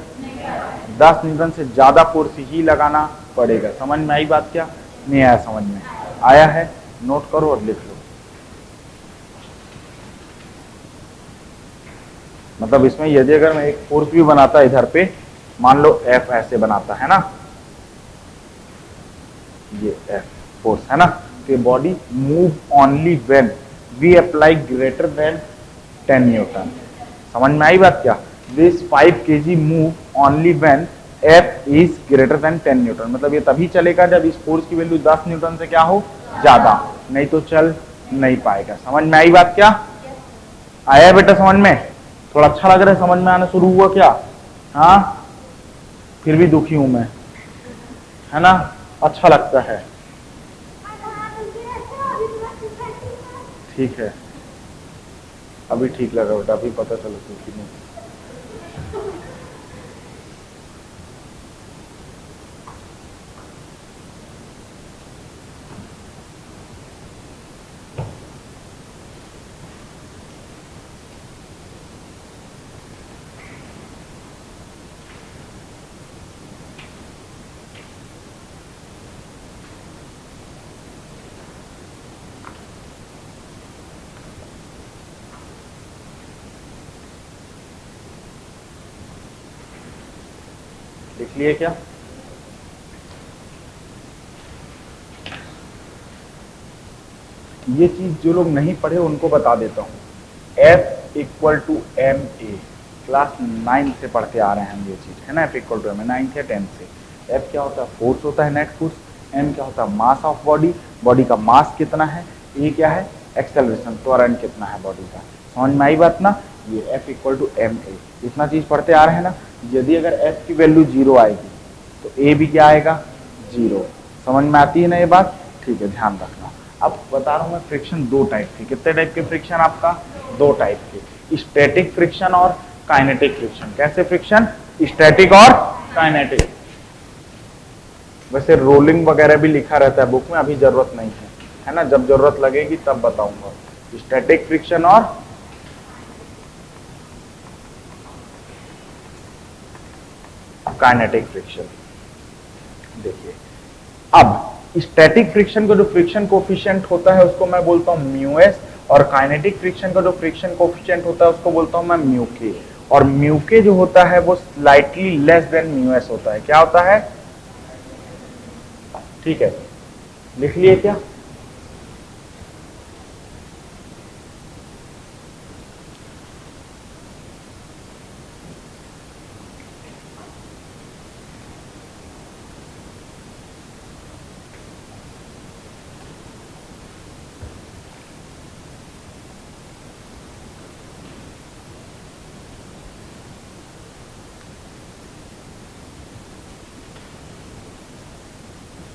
10 न्यूटन से ज्यादा फोर्स ही लगाना पड़ेगा। समझ में आई बात? क्या नहीं आया? समझ में आया है? नोट करो और लिख लो। मतलब इसमें यदि अगर मैं एक फोर्स भी बनाता इधर पे, मान लो F ऐसे बनाता है ना, ये F फोर्स है ना, तो body move only when we apply greater than 10 newton. समझ में आई बात? क्या this 5 kg move only when F is greater than 10 newton. मतलब ये तभी चलेगा जब इस फोर्स की वैल्यू 10 न्यूटन से क्या हो, ज्यादा, नहीं तो चल नहीं पाएगा। समझ में आई बात? क्या आया बेटा समझ में? थोड़ा अच्छा लग रहा है, समझ में आना शुरू हुआ क्या? हाँ, फिर भी दुखी हूं मैं, है ना? अच्छा लगता है, ठीक है, अभी ठीक लगा बेटा, अभी पता चलो दुखी नहीं। लिख लिए क्या? ये चीज जो लोग नहीं पढ़े उनको बता देता हूं। F equal to M A, class 9 से पढ़ते आ रहे हैं हम ये चीज, है ना? F equal to M A 9 या 10 से। F क्या होता है? फोर्स होता है, नेट फोर्स। M क्या होता है? मास ऑफ बॉडी, बॉडी का मास कितना है। E क्या है? एक्सेलरेशन, त्वरण कितना है बॉडी का। समझ में आई बात ना? ये F equal to M A, इतना चीज पढ़ते आ रहे हैं ना। यदि अगर F की वैल्यू 0 आएगी तो A भी क्या आएगा? 0। समझ में आती है ना ये बात? ठीक है, ध्यान रखना। अब बता रहा हूं मैं, फ्रिक्शन दो टाइप के। कितने टाइप के फ्रिक्शन आपका? दो टाइप के, स्टैटिक फ्रिक्शन और काइनेटिक फ्रिक्शन। कैसे फ्रिक्शन? स्टैटिक और काइनेटिक। वैसे रोलिंग वगैरह भी लिखा रहता है बुक में, अभी जरूरत नहीं है ना? जब जरूरत लगेगी तब बताऊंगा। स्टैटिक फ्रिक्शन और काइनेटिक फ्रिक्शन। देखिए, अब स्टैटिक फ्रिक्शन का जो फ्रिक्शन कोफिशिएंट होता है उसको मैं बोलता हूं म्यू एस, और काइनेटिक फ्रिक्शन का जो फ्रिक्शन कोफिशिएंट होता है उसको बोलता हूं मैं म्यू के। और म्यू के जो होता है वो slightly less than mu S होता है। क्या होता है? ठीक है, लिख लिए क्या?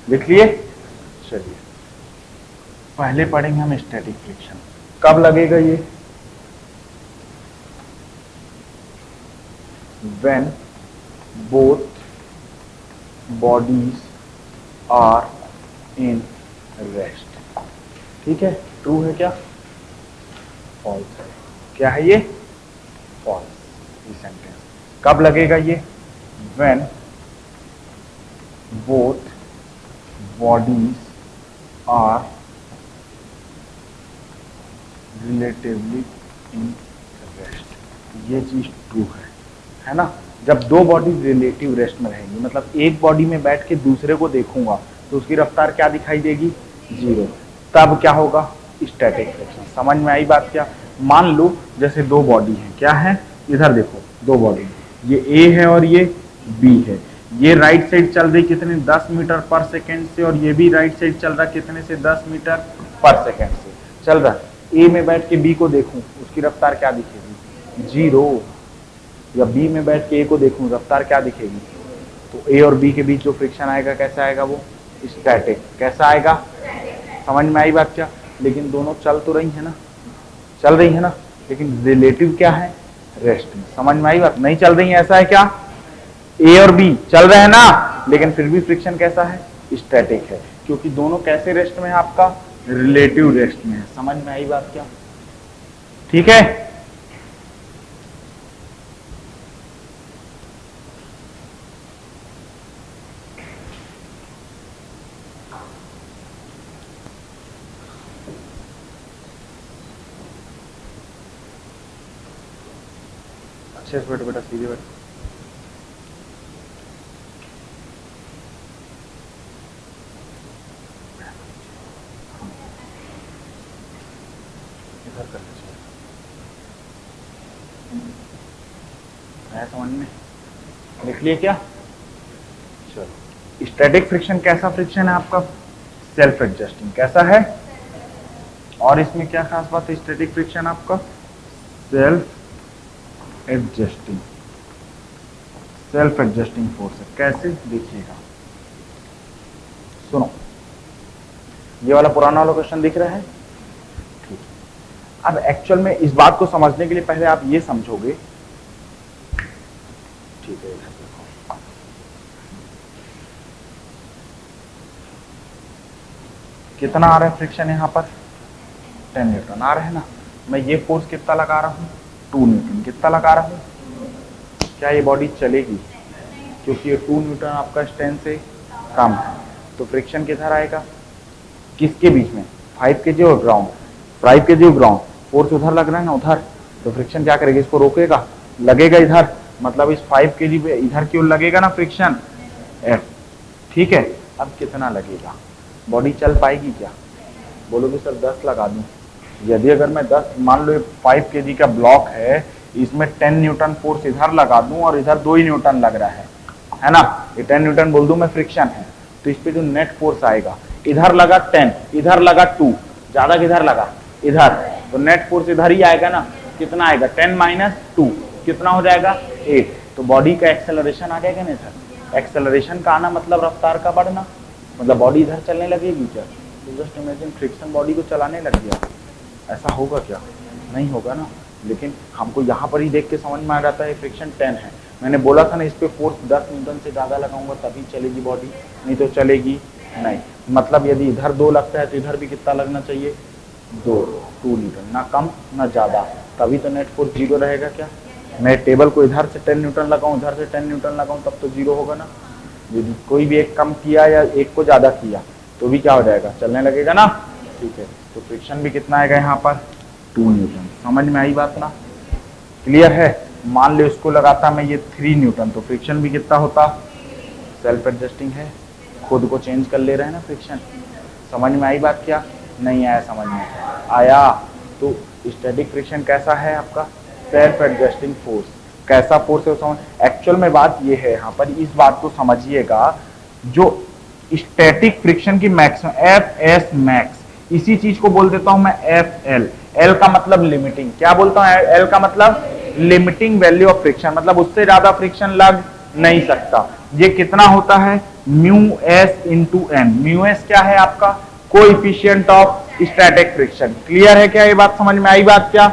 लिख लिए? चलिए, पहले पढ़ेंगे हम स्टैटिक फ्रिक्शन। कब लगेगा ये? when both bodies are in rest। ठीक है, ट्रू है क्या? फॉल्स है। क्या है ये? फॉल्स। ये सेंटेंस कब लगेगा ये? when both bodies are relatively in rest। ये चीज ट्रू है ना? जब दो बॉडीज रिलेटिव रेस्ट में रहेंगी, मतलब एक बॉडी में बैठ के दूसरे को देखूंगा तो उसकी रफ्तार क्या दिखाई देगी? 0। तब क्या होगा? Static friction. समझ में आई बात? क्या मान लो जैसे दो बॉडी है, क्या है? इधर देखो, दो बॉडी, ये A है और ये B है। ये राइट साइड चल रही कितने? 10 मीटर पर सेकेंड से, और ये भी राइट साइड चल रहा कितने से? 10 मीटर पर सेकेंड से चल रहा। A में बैठ के B को देखूं, उसकी रफ्तार क्या दिखेगी? 0। या B में बैठ के A को देखूं, रफ्तार क्या दिखेगी? तो A और B के बीच जो फ्रिक्शन आएगा कैसा आएगा? वो स्टैटिक। कैसा आएगा? समझ में आई बात? क्या लेकिन दोनों चल तो रही है ना, चल रही है ना, लेकिन रिलेटिव क्या है? रेस्ट में। समझ में आई बात? नहीं चल रही है, ऐसा है क्या? ए और बी चल रहे हैं ना, लेकिन फिर भी फ्रिक्शन कैसा है? स्टैटिक है, क्योंकि दोनों कैसे रेस्ट में है आपका? रिलेटिव रेस्ट में है। समझ में आई बात क्या? ठीक है। अच्छे से बैठो बेटा, सीधे बैठो। इधर करना चाहिए, आया समझ में? लिख लिए क्या? चलो, स्टैटिक फ्रिक्शन कैसा फ्रिक्शन है आपका? Self adjusting. कैसा है? और इसमें क्या खास बात है स्टैटिक फ्रिक्शन आपका? Self adjusting. Self adjusting force है। कैसे? देखिएगा, सुनो, ये वाला पुराना वाला क्वेश्चन दिख रहा है? ठीक। अब एक्चुअल में इस बात को समझने के लिए पहले आप ये समझोगे, ठीक है, इधर देखो, कितना आ रहा है फ्रिक्शन यहां पर? 10 न्यूटन आ रहा है ना। मैं ये फोर्स कितना लगा रहा हूं? 2 न्यूटन। कितना लगा रहा हूं? क्या ये बॉडी चलेगी? क्योंकि ये 2 न्यूटन आपका स्ट्रेंथ से कम है, तो फ्रिक्शन किधर आएगा? किसके बीच में? 5 kg और ग्राउंड। 5 kg और ग्राउंड, फोर्स उधर लग रहा है ना, उधर। तो फ्रिक्शन क्या करेगा? इसको रोकेगा, लगेगा इधर, मतलब इस 5 kg पे इधर की ओर लगेगा ना फ्रिक्शन, F। ठीक है, अब कितना लगेगा? बॉडी चल पाएगी क्या? बोलोगे सर 10 लगा दूं। यदि अगर मैं 10, मान लो 5 kg का ब्लॉक है, इसमें 10 न्यूटन फोर्स इधर लगा दूं और इधर 2 ही न्यूटन लग रहा है ना, ये 10 न्यूटन बोल दूं मैं फ्रिक्शन है, तो इस पे जो नेट फोर्स आएगा, इधर लगा 10, इधर लगा 2, ज्यादा किधर लगा? इधर, तो नेट फोर्स इधर ही आएगा ना। कितना आएगा? 10 - 2 कितना हो जाएगा? 8। तो बॉडी का एक्सेलरेशन आ जाएगा ना इधर। एक्सेलरेशन का आना मतलब रफ्तार का बढ़ना, मतलब बॉडी इधर चलने लगेगी क्या? तो जस्ट इमेजिन फ्रिक्शन बॉडी को चलाने लग गया, ऐसा होगा क्या? नहीं होगा ना। लेकिन हमको यहाँ पर ही देख के समझ में आ जाता है फ्रिक्शन 10 है। मैंने बोला था ना, इस पे फोर्स 10 न्यूटन से ज़्यादा लगाऊंगा तभी चलेगी बॉडी, नहीं तो चलेगी नहीं। मतलब यदि इधर 2 लगता है तो इधर भी कितना लगना चाहिए? 2 न्यूटन, ना कम ना ज़्यादा, तभी तो नेट फोर्स 0 रहेगा क्या? मैं टेबल को इधर से 10 न्यूटन लगाऊं, इधर से 10 न्यूटन लगाऊं, तब तो 0 होगा ना। यदि कोई भी एक कम किया या एक को ज़्यादा किया तो भी क्या हो जाएगा? चलने लगेगा ना। ठीक है, तो फ्रिक्शन भी कितना आएगा यहाँ पर? 2 न्यूटन। समझ में आई बात ना? क्लियर है? मान लो इसको लगाता मैं ये 3 न्यूटन, तो फ्रिक्शन भी कितना होता? सेल्फ एडजस्टिंग है, खुद को चेंज कर ले रहे हैं ना फ्रिक्शन। समझ में आई बात क्या? नहीं आया? समझ में आया? तो स्टैटिक फ्रिक्शन कैसा है आपका? Self adjusting force. कैसा फोर्स है समझ? एक्चुअल में बात ये है, यहाँ पर इस बात को समझिएगा, जो स्टैटिक फ्रिक्शन की मैक्सिमम Fs मैक्स, इसी चीज को बोल देता हूं मैं Fl। L का मतलब लिमिटिंग, क्या बोलता हूं? L का मतलब लिमिटिंग वैल्यू ऑफ फ्रिक्शन, मतलब उससे ज्यादा फ्रिक्शन लग नहीं सकता। ये कितना होता है? μs into n। μs क्या है आपका? Coefficient of static friction. Clear है क्या? ये बात समझ में आई बात क्या?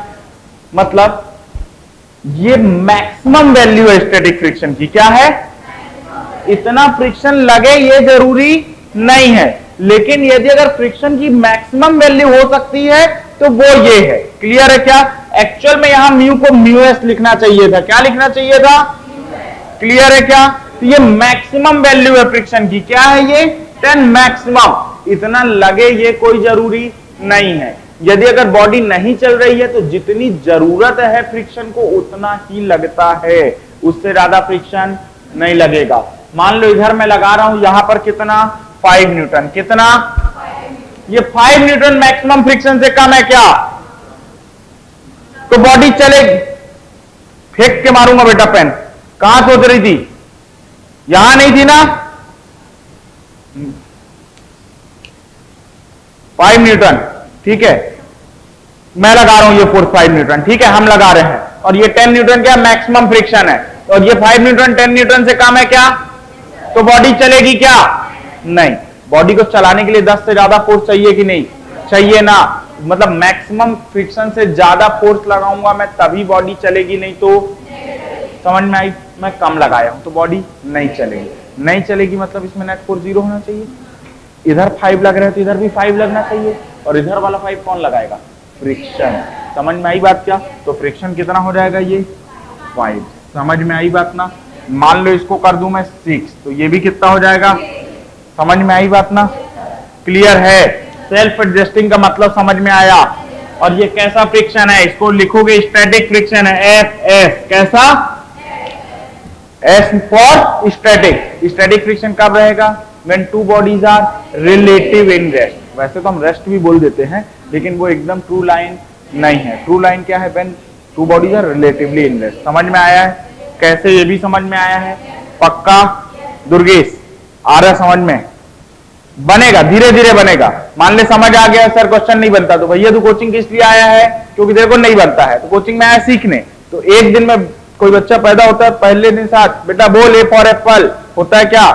मतलब ये मैक्सिमम वैल्यू है स्टैटिक फ्रिक्शन की। क्या है? इतना फ्रिक्शन लगे ये जरूरी नहीं है, लेकिन यदि अगर फ्रिक्शन की मैक्सिमम वैल्यू हो सकती है तो वो ये है। क्लियर है क्या? एक्चुअल में यहां म्यू को μs लिखना चाहिए था। क्या लिखना चाहिए था? क्लियर है क्या? तो ये मैक्सिमम वैल्यू है फ्रिक्शन की। क्या है ये? 10 मैक्सिमम। इतना लगे ये कोई जरूरी नहीं है। यदि अगर बॉडी नहीं चल रही है तो जितनी जरूरत है फ्रिक्शन को उतना ही लगता है, उससे ज्यादा फ्रिक्शन नहीं लगेगा। मान लो इधर मैं लगा रहा हूं, यहां पर कितना? 5 न्यूटन। कितना? ये 5 न्यूटन मैक्सिमम फ्रिक्शन से कम है क्या? तो बॉडी चलेगी। फेंक के मारूंगा बेटा पेन। कहां सोच रही थी? यहां नहीं थी ना? 5 न्यूटन, ठीक है, मैं लगा रहा हूं ये फोर्स 5 न्यूटन, ठीक है, हम लगा रहे हैं, और ये 10 न्यूटन क्या? मैक्सिमम फ्रिक्शन है, और ये 5 न्यूटन 10 न्यूटन से कम है क्या? तो बॉडी चलेगी क्या? नहीं। बॉडी को चलाने के लिए 10 से ज्यादा फोर्स चाहिए कि नहीं चाहिए? ना। मतलब मैक्सिमम फ्रिक्शन से ज्यादा फोर्स लगाऊंगा मैं तभी बॉडी चलेगी, नहीं तो समझ में आई, मैं कम लगाया हूं तो बॉडी नहीं चलेगी। नहीं चलेगी मतलब इसमें नेट फोर्स 0 होना चाहिए। इधर 5 लग रहा है तो इधर भी 5 लगना चाहिए, और इधर वाला 5 कौन लगाएगा? फ्रिक्शन। समझ में आई बात क्या? तो फ्रिक्शन कितना हो जाएगा? ये 5। समझ में आई बात ना? मान लो इसको कर दूं मैं 6, तो ये भी कितना हो जाएगा? समझ में आई बात ना? क्लियर है? सेल्फ एडजस्टिंग का मतलब समझ में आया। और ये कैसा फ्रिक्शन है? इसको लिखोगे स्टैटिक फ्रिक्शन है, एफ एस। कैसा? S for static. Static friction कब रहेगा? When two bodies are relative in rest. वैसे तो हम रेस्ट भी बोल देते हैं, लेकिन वो एकदम ट्रू लाइन नहीं है। ट्रू लाइन क्या है? When two bodies are relatively in rest. समझ में आया है? कैसे? ये भी समझ में आया है पक्का? दुर्गेश आ रहा समझ में? बनेगा, धीरे धीरे बनेगा। मान ले समझ आ गया सर क्वेश्चन नहीं बनता, तो भैया तू कोचिंग किस लिए आया है? क्योंकि देखो नहीं बनता है तो कोचिंग में आया सीखने। तो एक दिन में कोई बच्चा पैदा होता है, पहले दिन साथ बेटा बोल ए फॉर एप्पल होता है क्या?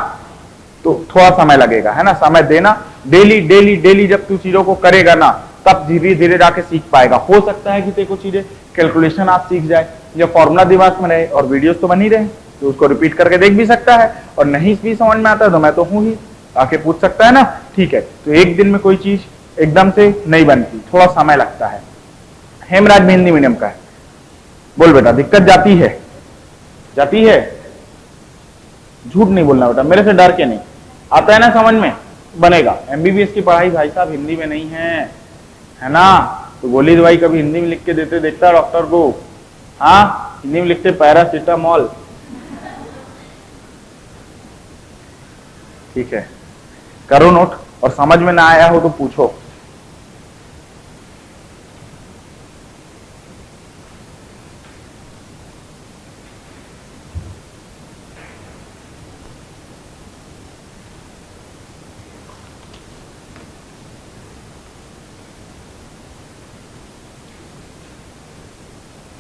तो थोड़ा समय लगेगा, है ना? समय देना, डेली डेली डेली जब तू चीजों को करेगा ना, तब धीरे धीरे जाके सीख पाएगा। हो सकता है कि तेरे को चीजें कैलकुलेशन आप सीख जाए, जब फॉर्मूला दिमाग में रहे, और वीडियोस तो बन ही रहे, तो उसको रिपीट करके देख भी सकता है। और नहीं भी समझ में आता है तो मैं तो हूं ही, आके पूछ सकता है ना। ठीक है, तो एक दिन में कोई चीज एकदम से नहीं बनती, थोड़ा समय लगता है। हेमराज भी हिंदी मीडियम का है, बोल बेटा दिक्कत जाती है? जाती है? झूठ नहीं बोलना बेटा, मेरे से डर के नहीं। आता है ना समझ में? बनेगा। एमबीबीएस की पढ़ाई भाई साहब हिंदी में नहीं है ना? तो गोली दवाई कभी हिंदी में लिख के देते देखता डॉक्टर को? हाँ, हिंदी में लिखते पैरासिटामोल। ठीक है, करो नोट, और समझ में ना आया हो तो पूछो।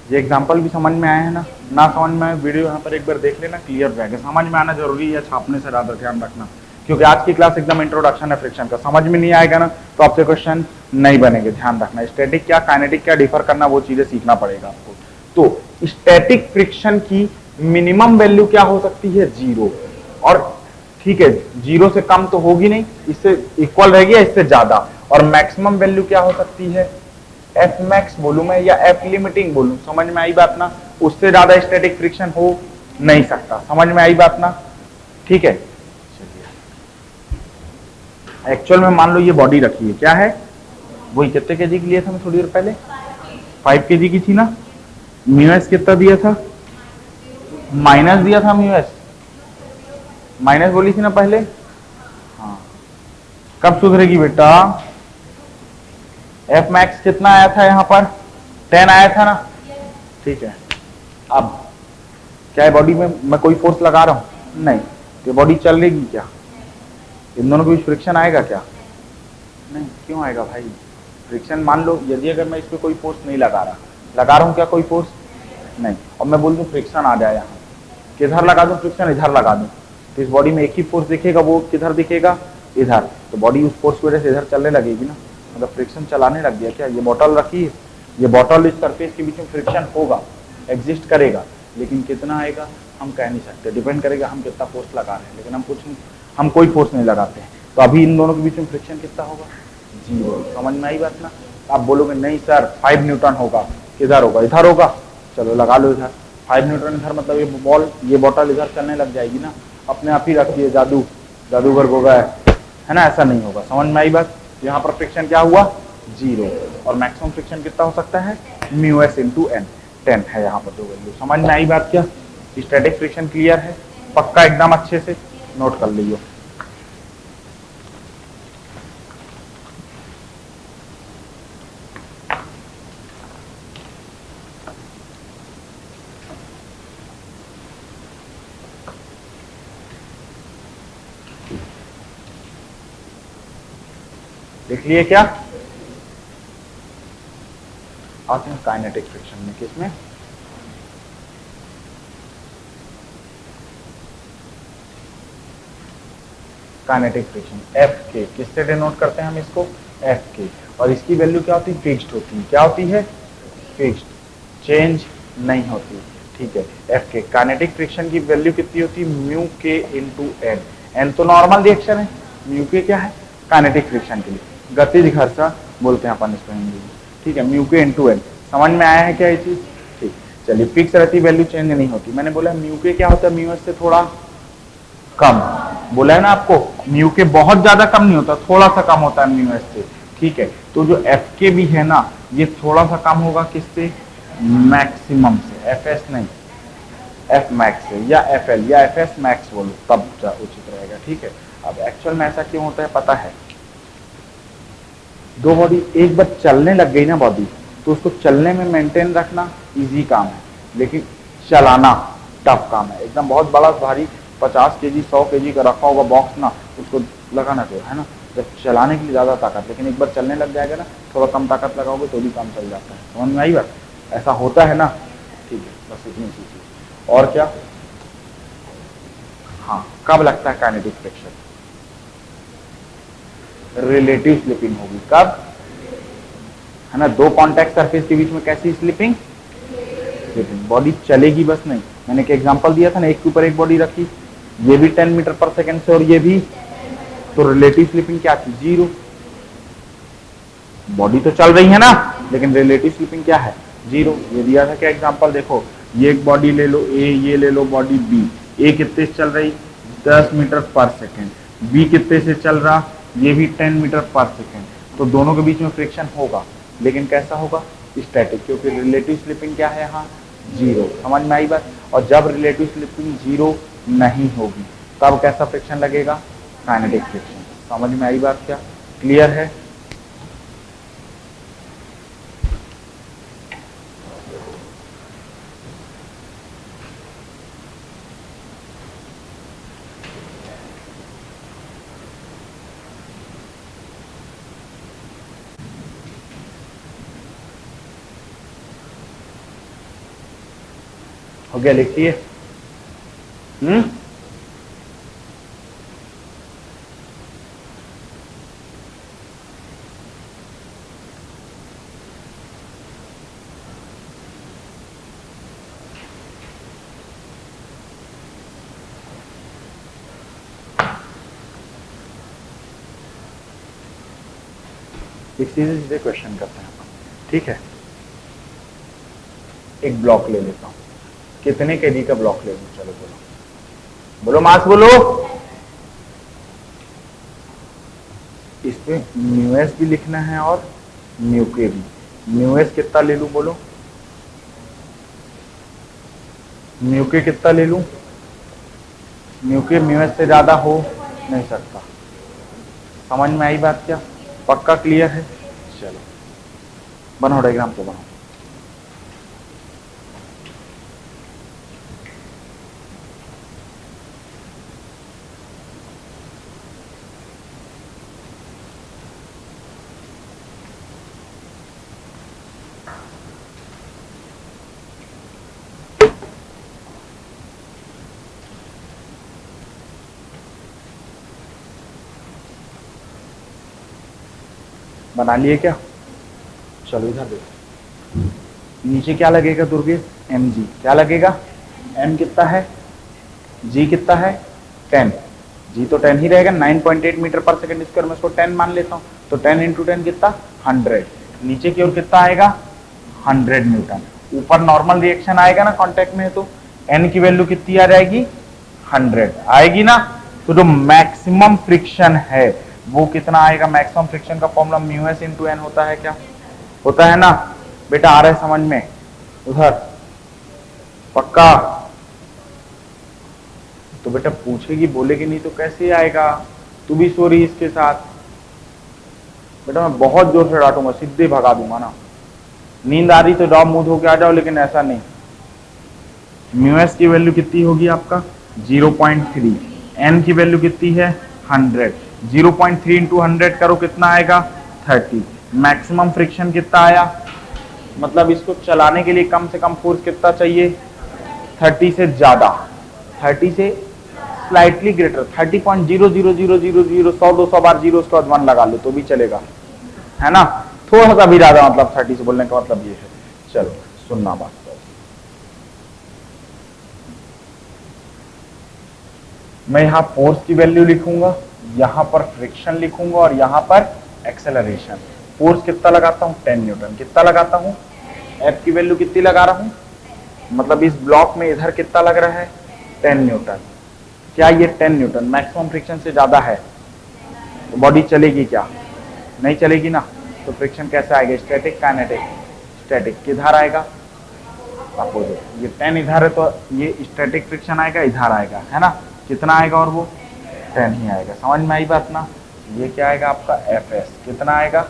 ये एग्जाम्पल भी समझ में आया है ना? ना समझ में आए वीडियो यहाँ पर एक बार देख लेना, क्लियर हो जाएगा। समझ में आना जरूरी है, छापने से ज्यादा ध्यान रखना, क्योंकि आज की क्लास एकदम इंट्रोडक्शन है फ्रिक्शन का। समझ में नहीं आएगा ना तो आपसे क्वेश्चन नहीं बनेंगे। ध्यान रखना, स्टैटिक क्या काइनेटिक क्या डिफर करना, वो चीजें सीखना पड़ेगा आपको। तो स्टैटिक फ्रिक्शन की मिनिमम वैल्यू क्या हो सकती है? 0। और ठीक है, 0 से कम तो होगी नहीं, इससे इक्वल रहेगी या इससे ज्यादा। और मैक्सिमम वैल्यू क्या हो सकती है? एफ मैक्स बोलूं मैं या एफ लिमिटिंग बोलूं? समझ में आई बात ना? उससे ज्यादा स्टैटिक फ्रिक्शन हो नहीं सकता। समझ में आई बात ना? ठीक है, एक्चुअल में मान लो ये बॉडी रखी है, क्या है? वही कितने केजी की लिया था मैं थोड़ी देर पहले? 5 केजी की थी ना? म्यूएस कितना दिया था? माइनस दिया था म्यूएस, माइनस बोली थी ना पहले? हाँ, कब सुधरेगी बेटा? एफ मैक्स कितना आया था यहाँ पर? 10 आया था ना? ठीक है, अब क्या है बॉडी में मैं कोई फोर्स लगा रहा हूं? नहीं, तो बॉडी चल रही क्या? इन दोनों के बीच फ्रिक्शन आएगा क्या? नहीं। क्यों आएगा भाई? फ्रिक्शन मान लो यदि अगर मैं इस पर कोई फोर्स नहीं लगा रहा हूं क्या कोई फोर्स? नहीं। और मैं बोल दूं फ्रिक्शन आ जाए यहाँ, किधर लगा दूं फ्रिक्शन? इधर लगा दूं, तो इस बॉडी में एक ही फोर्स दिखेगा, वो किधर दिखेगा? इधर। तो बॉडी उस फोर्स की वजह से इधर चलने लगेगी ना, मतलब फ्रिक्शन चलाने लग गया क्या? ये बॉटल रखी है, ये बॉटल इस सरफेस के बीच में फ्रिक्शन होगा, एग्जिस्ट करेगा, लेकिन कितना आएगा हम कह नहीं सकते, डिपेंड करेगा हम कितना फोर्स लगा रहे हैं। लेकिन हम कोई फोर्स नहीं लगाते हैं, तो अभी इन दोनों के बीच में फ्रिक्शन कितना होगा? 0। समझ में आई बात ना? आप बोलोगे नहीं सर 5 न्यूटन होगा, किधर होगा? इधर होगा। चलो लगा लो इधर 5 न्यूटन इधर, मतलब ये बॉटल इधर चलने लग जाएगी ना, अपने आप ही रखिए। जादूगर होगा, है ना? ऐसा नहीं होगा। समझ में आई बात? यहाँ पर फ्रिक्शन क्या हुआ? 0। और मैक्सिमम फ्रिक्शन कितना हो सकता है? म्यूएस इंटू एन, 10 है यहाँ पर दो वैल्यू। समझ में आई बात क्या? स्टैटिक फ्रिक्शन क्लियर है पक्का? एकदम अच्छे से नोट कर लीजिए। देख लिए क्या? आते हैं काइनेटिक फ्रिक्शन में। किसमें? काइनेटिक फ्रिक्शन, एफ के। किससे डिनोट करते हैं हम इसको? एफ के। और इसकी वैल्यू क्या होती है, फिक्स्ड होती है। क्या होती है, फिक्स्ड, चेंज नहीं होती। ठीक है, एफ के काइनेटिक फ्रिक्शन की वैल्यू कितनी होती है, म्यू के इंटू एन। एन तो नॉर्मल रिएक्शन है, म्यू के क्या है, काइनेटिक फ्रिक्शन के लिए, गतिज घर्षण बोलते हैं अपन इसको हिंदी में। ठीक है, म्यू के इंटू एन, समझ में आया है क्या ये चीज। ठीक, चलिए फिक्स रहती, वैल्यू चेंज नहीं होती। मैंने बोला म्यू के क्या होता है, म्यू एस से थोड़ा कम, बोला है ना आपको, म्यू के बहुत ज्यादा कम नहीं होता, थोड़ा सा कम होता है म्यू एस से। ठीक है, तो जो एफ के भी है ना, ये थोड़ा सा कम होगा किससे, मैक्सिमम से, एफ एस नहीं, एफ मैक्स से, या एफ एल या एफ एस मैक्स बोलो तब उचित रहेगा। ठीक है, अब एक्चुअल में ऐसा क्यों होता है पता है, दो बॉडी एक बार चलने लग गई ना बॉडी, तो उसको चलने में मेंटेन रखना इजी काम है, लेकिन चलाना टफ काम है। एकदम बहुत बड़ा भारी 50 केजी 100 केजी का रखा होगा बॉक्स ना, उसको लगाना तो है ना, जब चलाने के लिए ज्यादा ताकत, लेकिन एक बार चलने लग जाएगा ना, थोड़ा कम ताकत लगाओगे तो भी काम चल जाता है। समझ में आई बात, ऐसा होता है ना। ठीक है, बस इतनी सी चीज। और क्या, हाँ, कब लगता है काइनेटिक फ्रिक्शन, रिलेटिव स्लिपिंग होगी कब, है ना, दो कॉन्टैक्ट सरफेस के बीच में कैसी स्लिपिंग, बॉडी चलेगी बस नहीं। मैंने एक एग्जांपल दिया था ना, एक के ऊपर एक बॉडी रखी, ये भी 10 मीटर पर सेकंड से और ये भी, तो रिलेटिव स्लिपिंग क्या थी, 0। बॉडी तो चल रही है ना, लेकिन रिलेटिव स्लिपिंग क्या है, 0। ये दिया था क्या एग्जांपल, देखो ये एक बॉडी ले लो ए, ये ले लो बॉडी बी। ए कितने से चल रही, 10 मीटर पर सेकेंड, बी कितने से चल रहा, ये भी 10 मीटर पर सेकेंड। तो दोनों के बीच में फ्रिक्शन होगा, लेकिन कैसा होगा, स्टैटिक, क्योंकि रिलेटिव स्लिपिंग क्या है यहाँ, 0। समझ में आई बात। और जब रिलेटिव स्लिपिंग 0 नहीं होगी तब कैसा फ्रिक्शन लगेगा, काइनेटिक फ्रिक्शन। समझ में आई बात क्या, क्लियर है। हो गया, लिखिए। एक सीधे सीधे क्वेश्चन करते हैं अपन। ठीक है, एक ब्लॉक ले लेता हूं, कितने केजी का ब्लॉक ले लूं, चलो बोलो, बोलो मास बोलो। इसमें म्यू एस भी लिखना है और म्यू के भी। म्यू एस कितना ले लूं बोलो, म्यू के कितना ले लूं, म्यू के म्यू एस से ज्यादा हो नहीं सकता। समझ में आई बात क्या, पक्का क्लियर है। चलो बनाओ डायग्राम तो बनाओ। बना लिए क्या, चलो इधर देखो, नीचे क्या लगेगा दुर्गेश, एम जी। क्या लगेगा, एम कितना है, जी कितना है, 10। जी तो 10 ही रहेगा, 9.8 मीटर पर सेकंड स्क्वायर में इसको 10 मान लेता हूँ, तो 10 इंटू 10 कितना, 100। नीचे की ओर कितना आएगा, 100 न्यूटन। ऊपर नॉर्मल रिएक्शन आएगा ना कांटेक्ट में, तो एन की वैल्यू कितनी आ जाएगी, 100 आएगी ना। तो जो मैक्सिमम फ्रिक्शन है वो कितना आएगा, मैक्सिमम फ्रिक्शन का formula mu S into N होता है, क्या होता है ना बेटा, आ रहा है समझ में उधर, पक्का। तो बेटा पूछेगी बोलेगी नहीं तो कैसे आएगा, तू भी सो रही इसके साथ। बेटा मैं बहुत जोर से डांटूंगा, सीधे भगा दूंगा ना। नींद आ रही तो जाओ मुंह धो के आ जाओ, लेकिन ऐसा नहीं। म्यू एस की वैल्यू कितनी होगी आपका, 0.3। एन की वैल्यू कितनी है, 100। 0.3 इंटू 100 करो कितना आएगा, 30। मैक्सिमम फ्रिक्शन कितना आया, मतलब इसको चलाने के लिए कम से कम फोर्स कितना चाहिए, 30 से ज्यादा, 30 से स्लाइटली ग्रेटर, 30.00000, 100 200 बार जीरो उसके बाद 1 लगा लो तो भी चलेगा। है ना, थोड़ा सा भी ज्यादा, मतलब 30 से बोलने का मतलब ये है। चलो सुनना बात करो, मैं यहां फोर्स की वैल्यू लिखूंगा, यहां पर फ्रिक्शन लिखूंगा और यहां पर एक्सेलरेशन। फोर्स कितना लगाता हूं 10 न्यूटन, कितना लगाता हूं, एफ की वैल्यू कितनी लगा रहा हूं, मतलब इस ब्लॉक में इधर कितना लग रहा है 10 न्यूटन। क्या ये 10 न्यूटन मैक्सिमम फ्रिक्शन से ज्यादा है तो बॉडी चलेगी क्या, नहीं चलेगी ना। तो फ्रिक्शन कैसे आएगा, स्टैटिक काइनेटिक, स्टैटिक किधर आएगा अपोजिट, ये 10 इधर है तो ये स्टैटिक फ्रिक्शन आएगा इधर आएगा, है ना, कितना आएगा और वो 10 ही आएगा। समझ में आई बात ना, ये क्या आएगा आपका एफ एस, कितना आएगा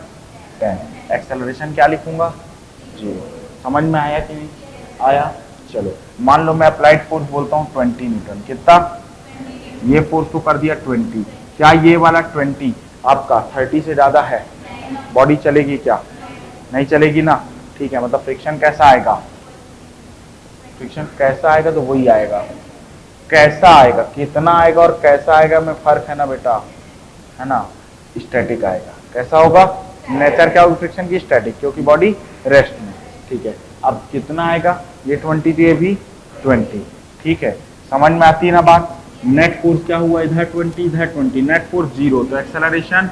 10। एक्सेलरेशन क्या लिखूंगा 0। समझ में आया कि नहीं आया। चलो मान लो मैं अप्लाइड फोर्स बोलता हूँ 20 न्यूटन, कितना, ये फोर्स तो कर दिया 20, क्या ये वाला 20 आपका 30 से ज्यादा है, बॉडी चलेगी क्या, नहीं चलेगी ना। ठीक है, मतलब फ्रिक्शन कैसा आएगा, फ्रिक्शन कैसा आएगा तो वही आएगा, कैसा आएगा, कितना आएगा और कैसा आएगा में फर्क है ना बेटा, है ना, स्टैटिक आएगा। कैसा होगा, नेचर क्या होगी फ्रिक्शन की, स्टैटिक, क्योंकि बॉडी रेस्ट में। ठीक है, अब कितना आएगा, ये 20 थी, ये भी 20। ठीक है, समझ में आती है ना बात। नेट फोर्स क्या हुआ, इधर 20 इधर 20, नेट फोर्स 0, तो एक्सेलरेशन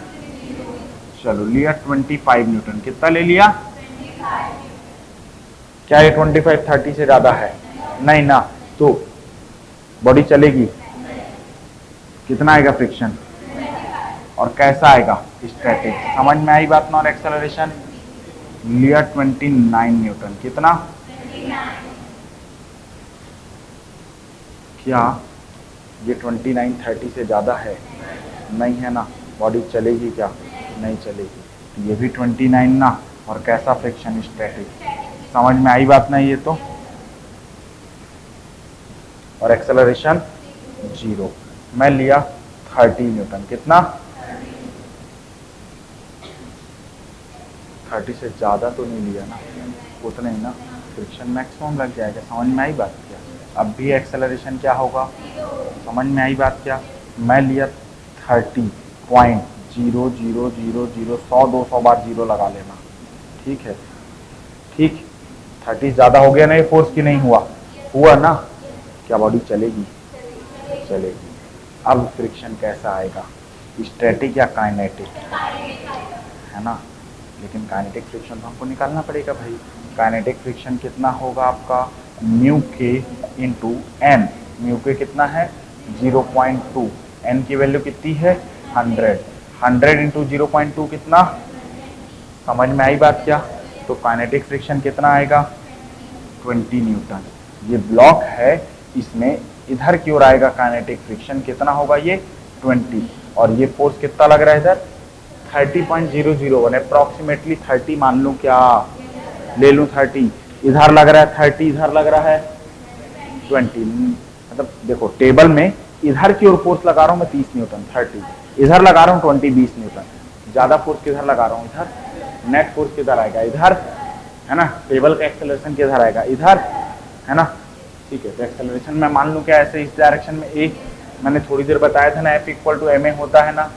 चलो लिया 25 न्यूटन, कितना ले लिया, क्या ये 25 30 से ज्यादा है, नहीं ना, तो बॉडी चलेगी, कितना आएगा फ्रिक्शन और कैसा आएगा स्टैटिक। समझ में आई बात ना। और एक्सेलरेशन लिया 29 न्यूटन, कितना, क्या ये 29 30 से ज्यादा है, नहीं है ना, बॉडी चलेगी क्या, नहीं चलेगी, तो ये भी 29 ना, और कैसा फ्रिक्शन स्टैटिक। समझ में आई बात ना ये तो। और एक्सेलरेशन 0, मैं लिया 30 न्यूटन, कितना, 30 से ज़्यादा तो नहीं लिया ना, उतना ही ना, फ्रिक्शन मैक्सिमम लग जाएगा। समझ में आई बात क्या, अब भी एक्सेलरेशन क्या होगा, समझ में आई बात क्या। मैं लिया 30.0000, 100 200 बार 0 लगा लेना, ठीक है, ठीक, 30 ज़्यादा हो गया ना, ये फोर्स की नहीं हुआ, हुआ ना, क्या बॉडी चलेगी, चलेगी। अब फ्रिक्शन कैसा आएगा, स्टैटिक या काइनेटिक, है ना, लेकिन काइनेटिक फ्रिक्शन तो हमको निकालना पड़ेगा भाई। काइनेटिक फ्रिक्शन कितना होगा आपका, म्यू के इंटू एन, म्यू के कितना है 0.2, एन की वैल्यू कितनी है 100, 100 इंटू 0.2 कितना, समझ में आई बात क्या। तो काइनेटिक फ्रिक्शन कितना आएगा 20 न्यूटन। ये ब्लॉक है, इसमें इधर की ओर आएगा काइनेटिक फ्रिक्शन, कितना होगा ये 20, और ये फोर्स कितना लग रहा है इधर 30.001, अप्रॉक्सीमेटली 30 मान लूं, क्या ले लूं 30, इधर लग रहा है 30, इधर लग रहा है 20, मतलब देखो टेबल में इधर की ओर फोर्स लगा रहा हूं मैं 30 न्यूटन 30, इधर लगा रहा हूं 20 न्यूटन, ज्यादा फोर्स किधर लगा रहा हूं इधर, नेट फोर्स किधर आएगा इधर, है ना, टेबल का एक्सेलरेशन किधर आएगा इधर, है ना। ठीक है, तो एक्सेलरेशन मैं मान लूं क्या ऐसे इस डायरेक्शन में, एक मैंने थोड़ी देर बताया था ना, F equal to M A होता है ना,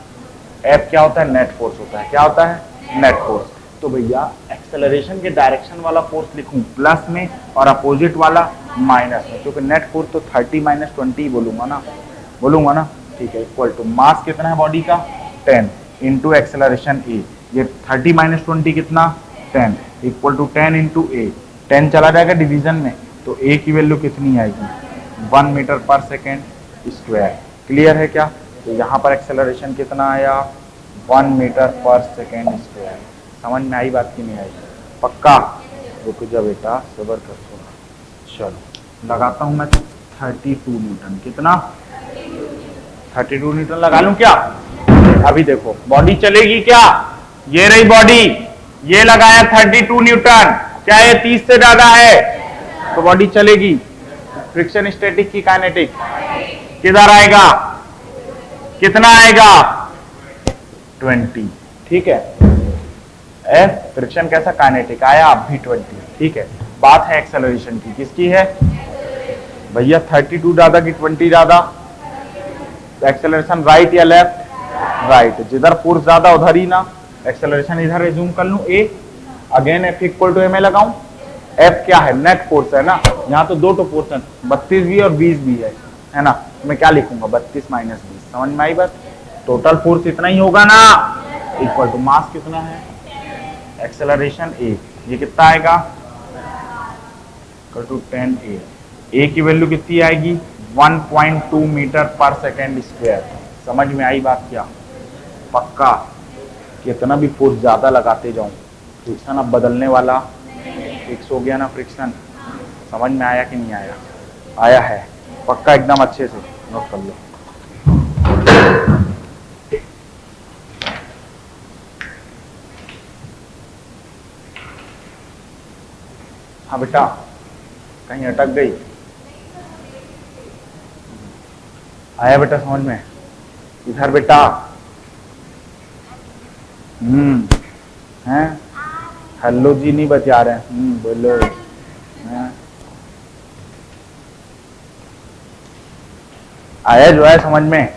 एफ क्या होता है नेट फोर्स होता है, क्या होता है नेट फोर्स। तो भैया एक्सेलरेशन के डायरेक्शन वाला फोर्स लिखूं प्लस में और अपोजिट वाला माइनस में, क्योंकि नेट फोर्स तो 30 - 20 बोलूंगा ना, बोलूंगा ना। ठीक है, इक्वल टू मास कितना है बॉडी का 10 इंटू एक्सेलरेशन ए, ये 30 - 20 कितना 10, इक्वल टू 10 इंटू ए, 10 चला जाएगा डिवीजन में, तो ए की वैल्यू कितनी आएगी 1 मीटर पर सेकेंड स्क्वायर। क्लियर है क्या। तो यहाँ पर एक्सेलरेशन कितना आया 1 मीटर पर सेकेंड स्क्वायर। समझ में आई बात की नहीं आई, पक्का, रुक जा बेटा सबर कर थोड़ा। चलो लगाता हूँ मैं 32 न्यूटन, कितना 32 न्यूटन लगा लूं क्या। अभी देखो बॉडी चलेगी क्या, ये रही बॉडी, ये लगाया 32 न्यूटन, क्या ये 30 से ज्यादा है तो बॉडी चलेगी। फ्रिक्शन स्टैटिक की काइनेटिक किधर आएगा, कितना आएगा 20, ठीक है। फ्रिक्शन कैसा काइनेटिक आया, अब भी 20, ठीक है। बात है एक्सेलरेशन की, किसकी है भैया 32 ज्यादा कि 20 ज्यादा, एक्सेलरेशन राइट या लेफ्ट, राइट, जिधर फोर्स ज्यादा उधर ही ना एक्सेलरेशन इधर रिज्यूम कर लूं a, again F equal to ma लगाऊं। F क्या है? नेट फोर्स है ना, यहाँ तो दो फोर्स है, 32 भी और 20 भी है ना। मैं क्या लिखूंगा? 32 माइनस 20। समझ में आई बात? टोटल फोर्स इतना ही होगा ना, इक्वल टू मास कितना है, एक्सेलरेशन a, ये कितना आएगा? Equal to 10a। a की वैल्यू कितनी आएगी? 1.2 मीटर पर सेकेंड स्क्वायर। समझ में आई बात? क्या पक्का? कितना भी फोर्स ज्यादा लगाते जाऊं, फ्रिक्शन अब बदलने वाला फिक्स हो गया ना फ्रिक्शन। समझ में आया कि नहीं आया? आया है पक्का, एकदम अच्छे से नोट कर लो। हाँ बेटा, कहीं अटक गई? आया बेटा समझ में? इधर बेटा। हैं? हेलो जी नहीं बता रहे हैं। बोलो। हैं? आया जो है समझ में?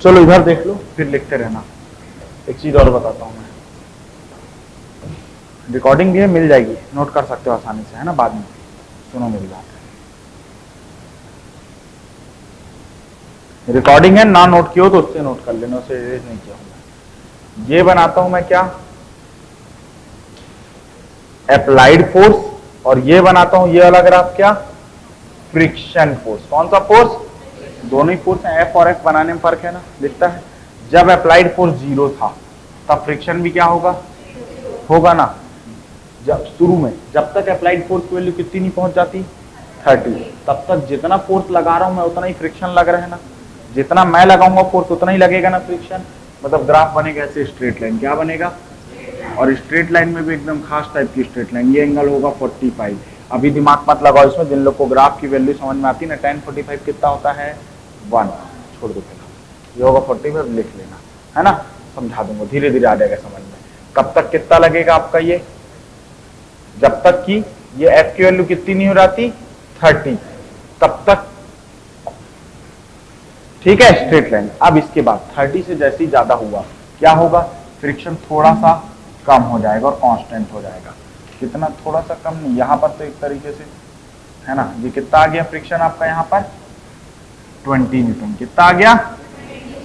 चलो इधर देख लो, फिर लिखते रहना। एक चीज और बताता हूं मैं, रिकॉर्डिंग भी है, मिल जाएगी, नोट कर सकते हो आसानी से, है ना। बाद में सुनो मेरी बात, रिकॉर्डिंग है ना, नोट किया हो तो उससे नोट कर लेना, उससे इरेज नहीं किया होगा। ये बनाता हूं मैं क्या, अप्लाइड फोर्स, और ये बनाता हूं ये वाला ग्राफ क्या, फ्रिक्शन फोर्स। कौन सा फोर्स? दोनों ही फोर्स है, एफ और एफ बनाने में फर्क है ना, दिखता है। जब अप्लाइड फोर्स 0 था तब फ्रिक्शन भी क्या होगा, होगा ना। जब शुरू में जब तक अप्लाइड फोर्स की वैल्यू कितनी नहीं पहुंच जाती 30, तब तक जितना फोर्स लगा रहा हूं मैं उतना ही फ्रिक्शन लग रहा है ना, जितना मैं लगाऊंगा फोर्स उतना ही लगेगा ना फ्रिक्शन। मतलब ग्राफ बनेगा ऐसे स्ट्रेट लाइन, क्या बनेगा, और स्ट्रेट लाइन में भी एकदम खास टाइप की स्ट्रेट लाइन, ये एंगल होगा 45। अभी दिमाग मत लगाओ इसमें, जिन लोग को ग्राफ की वैल्यू समझ में आती है ना, tan 45 कितना होता है 1, छोड़ दो पहला, ये होगा 45, लिख लेना है ना, समझा दूंगा, धीरे धीरे आ जाएगा समझ में। कब तक कितना लगेगा आपका ये, जब तक कि ये एफ की वैल्यू कितनी नहीं हो जाती 30, तब तक, ठीक है, स्ट्रेट लाइन। अब इसके बाद 30 से जैसे ही ज्यादा हुआ क्या होगा, फ्रिक्शन थोड़ा सा कम हो जाएगा और कांस्टेंट हो जाएगा। कितना, थोड़ा सा कम नहीं, यहां पर तो एक तरीके से है ना, ये कितना आ गया फ्रिक्शन आपका यहाँ पर 20 न्यूटन, कितना आ गया,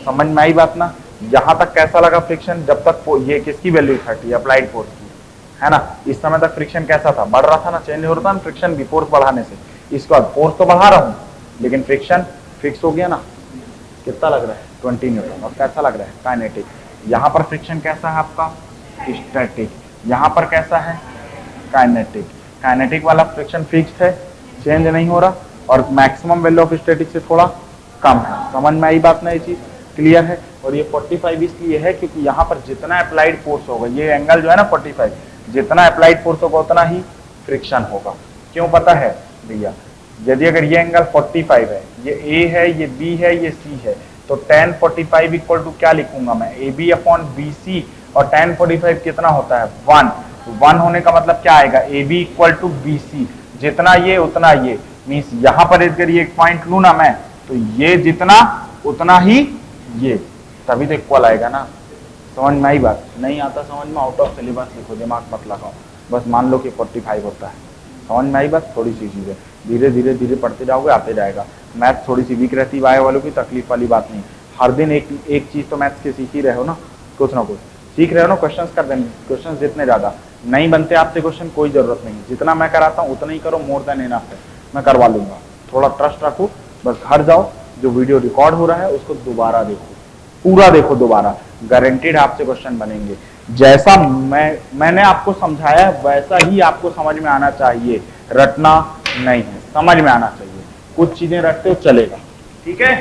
समझ में आई बात ना। यहां तक कैसा लगा फ्रिक्शन, जब तक ये किसकी वैल्यू 30 अप्लाइड फोर्स की, है ना, इस समय तक फ्रिक्शन कैसा था, बढ़ रहा था ना, चेंज हो रहा था ना फ्रिक्शन भी फोर्स बढ़ाने से। इसके बाद फोर्स तो बढ़ा रहा हूं लेकिन फ्रिक्शन फिक्स हो गया ना, कितना लग रहा है 20 न्यूटन, और कैसा लग रहा है काइनेटिक। यहाँ पर फ्रिक्शन कैसा है आपका स्टैटिक, यहाँ पर कैसा है काइनेटिक। काइनेटिक वाला फ्रिक्शन फिक्स्ड है, चेंज नहीं हो रहा, और मैक्सिमम वैल्यू ऑफ स्टैटिक से थोड़ा कम है। समझ में आई बात ना, ये चीज क्लियर है। और ये 45 इसलिए है क्योंकि यहाँ पर जितना अप्लाइड फोर्स होगा, ये एंगल जो है ना 45, जितना अप्लाइड फोर्स होगा उतना ही फ्रिक्शन होगा। क्यों पता है भैया, यदि अगर ये एंगल 45 है, ये ए है, ये बी है, ये सी है, तो tan 45 इक्वल टू क्या लिखूंगा मैं, A B upon B C, और tan 45 कितना होता है 1 होने का मतलब क्या आएगा, A B equal to B C, जितना ये उतना ये, मीन्स यहाँ पर अगर ये एक पॉइंट लू ना मैं, तो ये जितना उतना ही ये, तभी तो इक्वल आएगा ना। समझ में आई बात, नहीं आता समझ में आउट ऑफ सिलेबस लिखो, दिमाग मत लगाओ, बस मान लो कि 45 होता है। समझ में आई बात, थोड़ी सी चीजें धीरे धीरे धीरे पढ़ते जाओगे, आते जाएगा। मैथ थोड़ी सी वीक रहती है, वाई वालों की तकलीफ वाली बात नहीं, हर दिन एक चीज तो मैथ्स के सीख ही रहे हो ना, कुछ ना कुछ सीख रहे हो ना। क्वेश्चंस कर देंगे, क्वेश्चंस जितने ज्यादा नहीं बनते आपसे क्वेश्चन, कोई जरूरत नहीं, जितना मैं कराता हूँ उतना ही करो, मोर देन इनफ है, मैं करवा लूंगा। थोड़ा ट्रस्ट रखो, बस घर जाओ, जो वीडियो रिकॉर्ड हो रहा है उसको दोबारा देखो, पूरा देखो दोबारा, गारंटीड आपसे क्वेश्चन बनेंगे। जैसा मैंने आपको समझाया वैसा ही आपको समझ में आना चाहिए, रटना नहीं है, समझ में आना चाहिए। कुछ चीजें रटते हो चलेगा, ठीक है।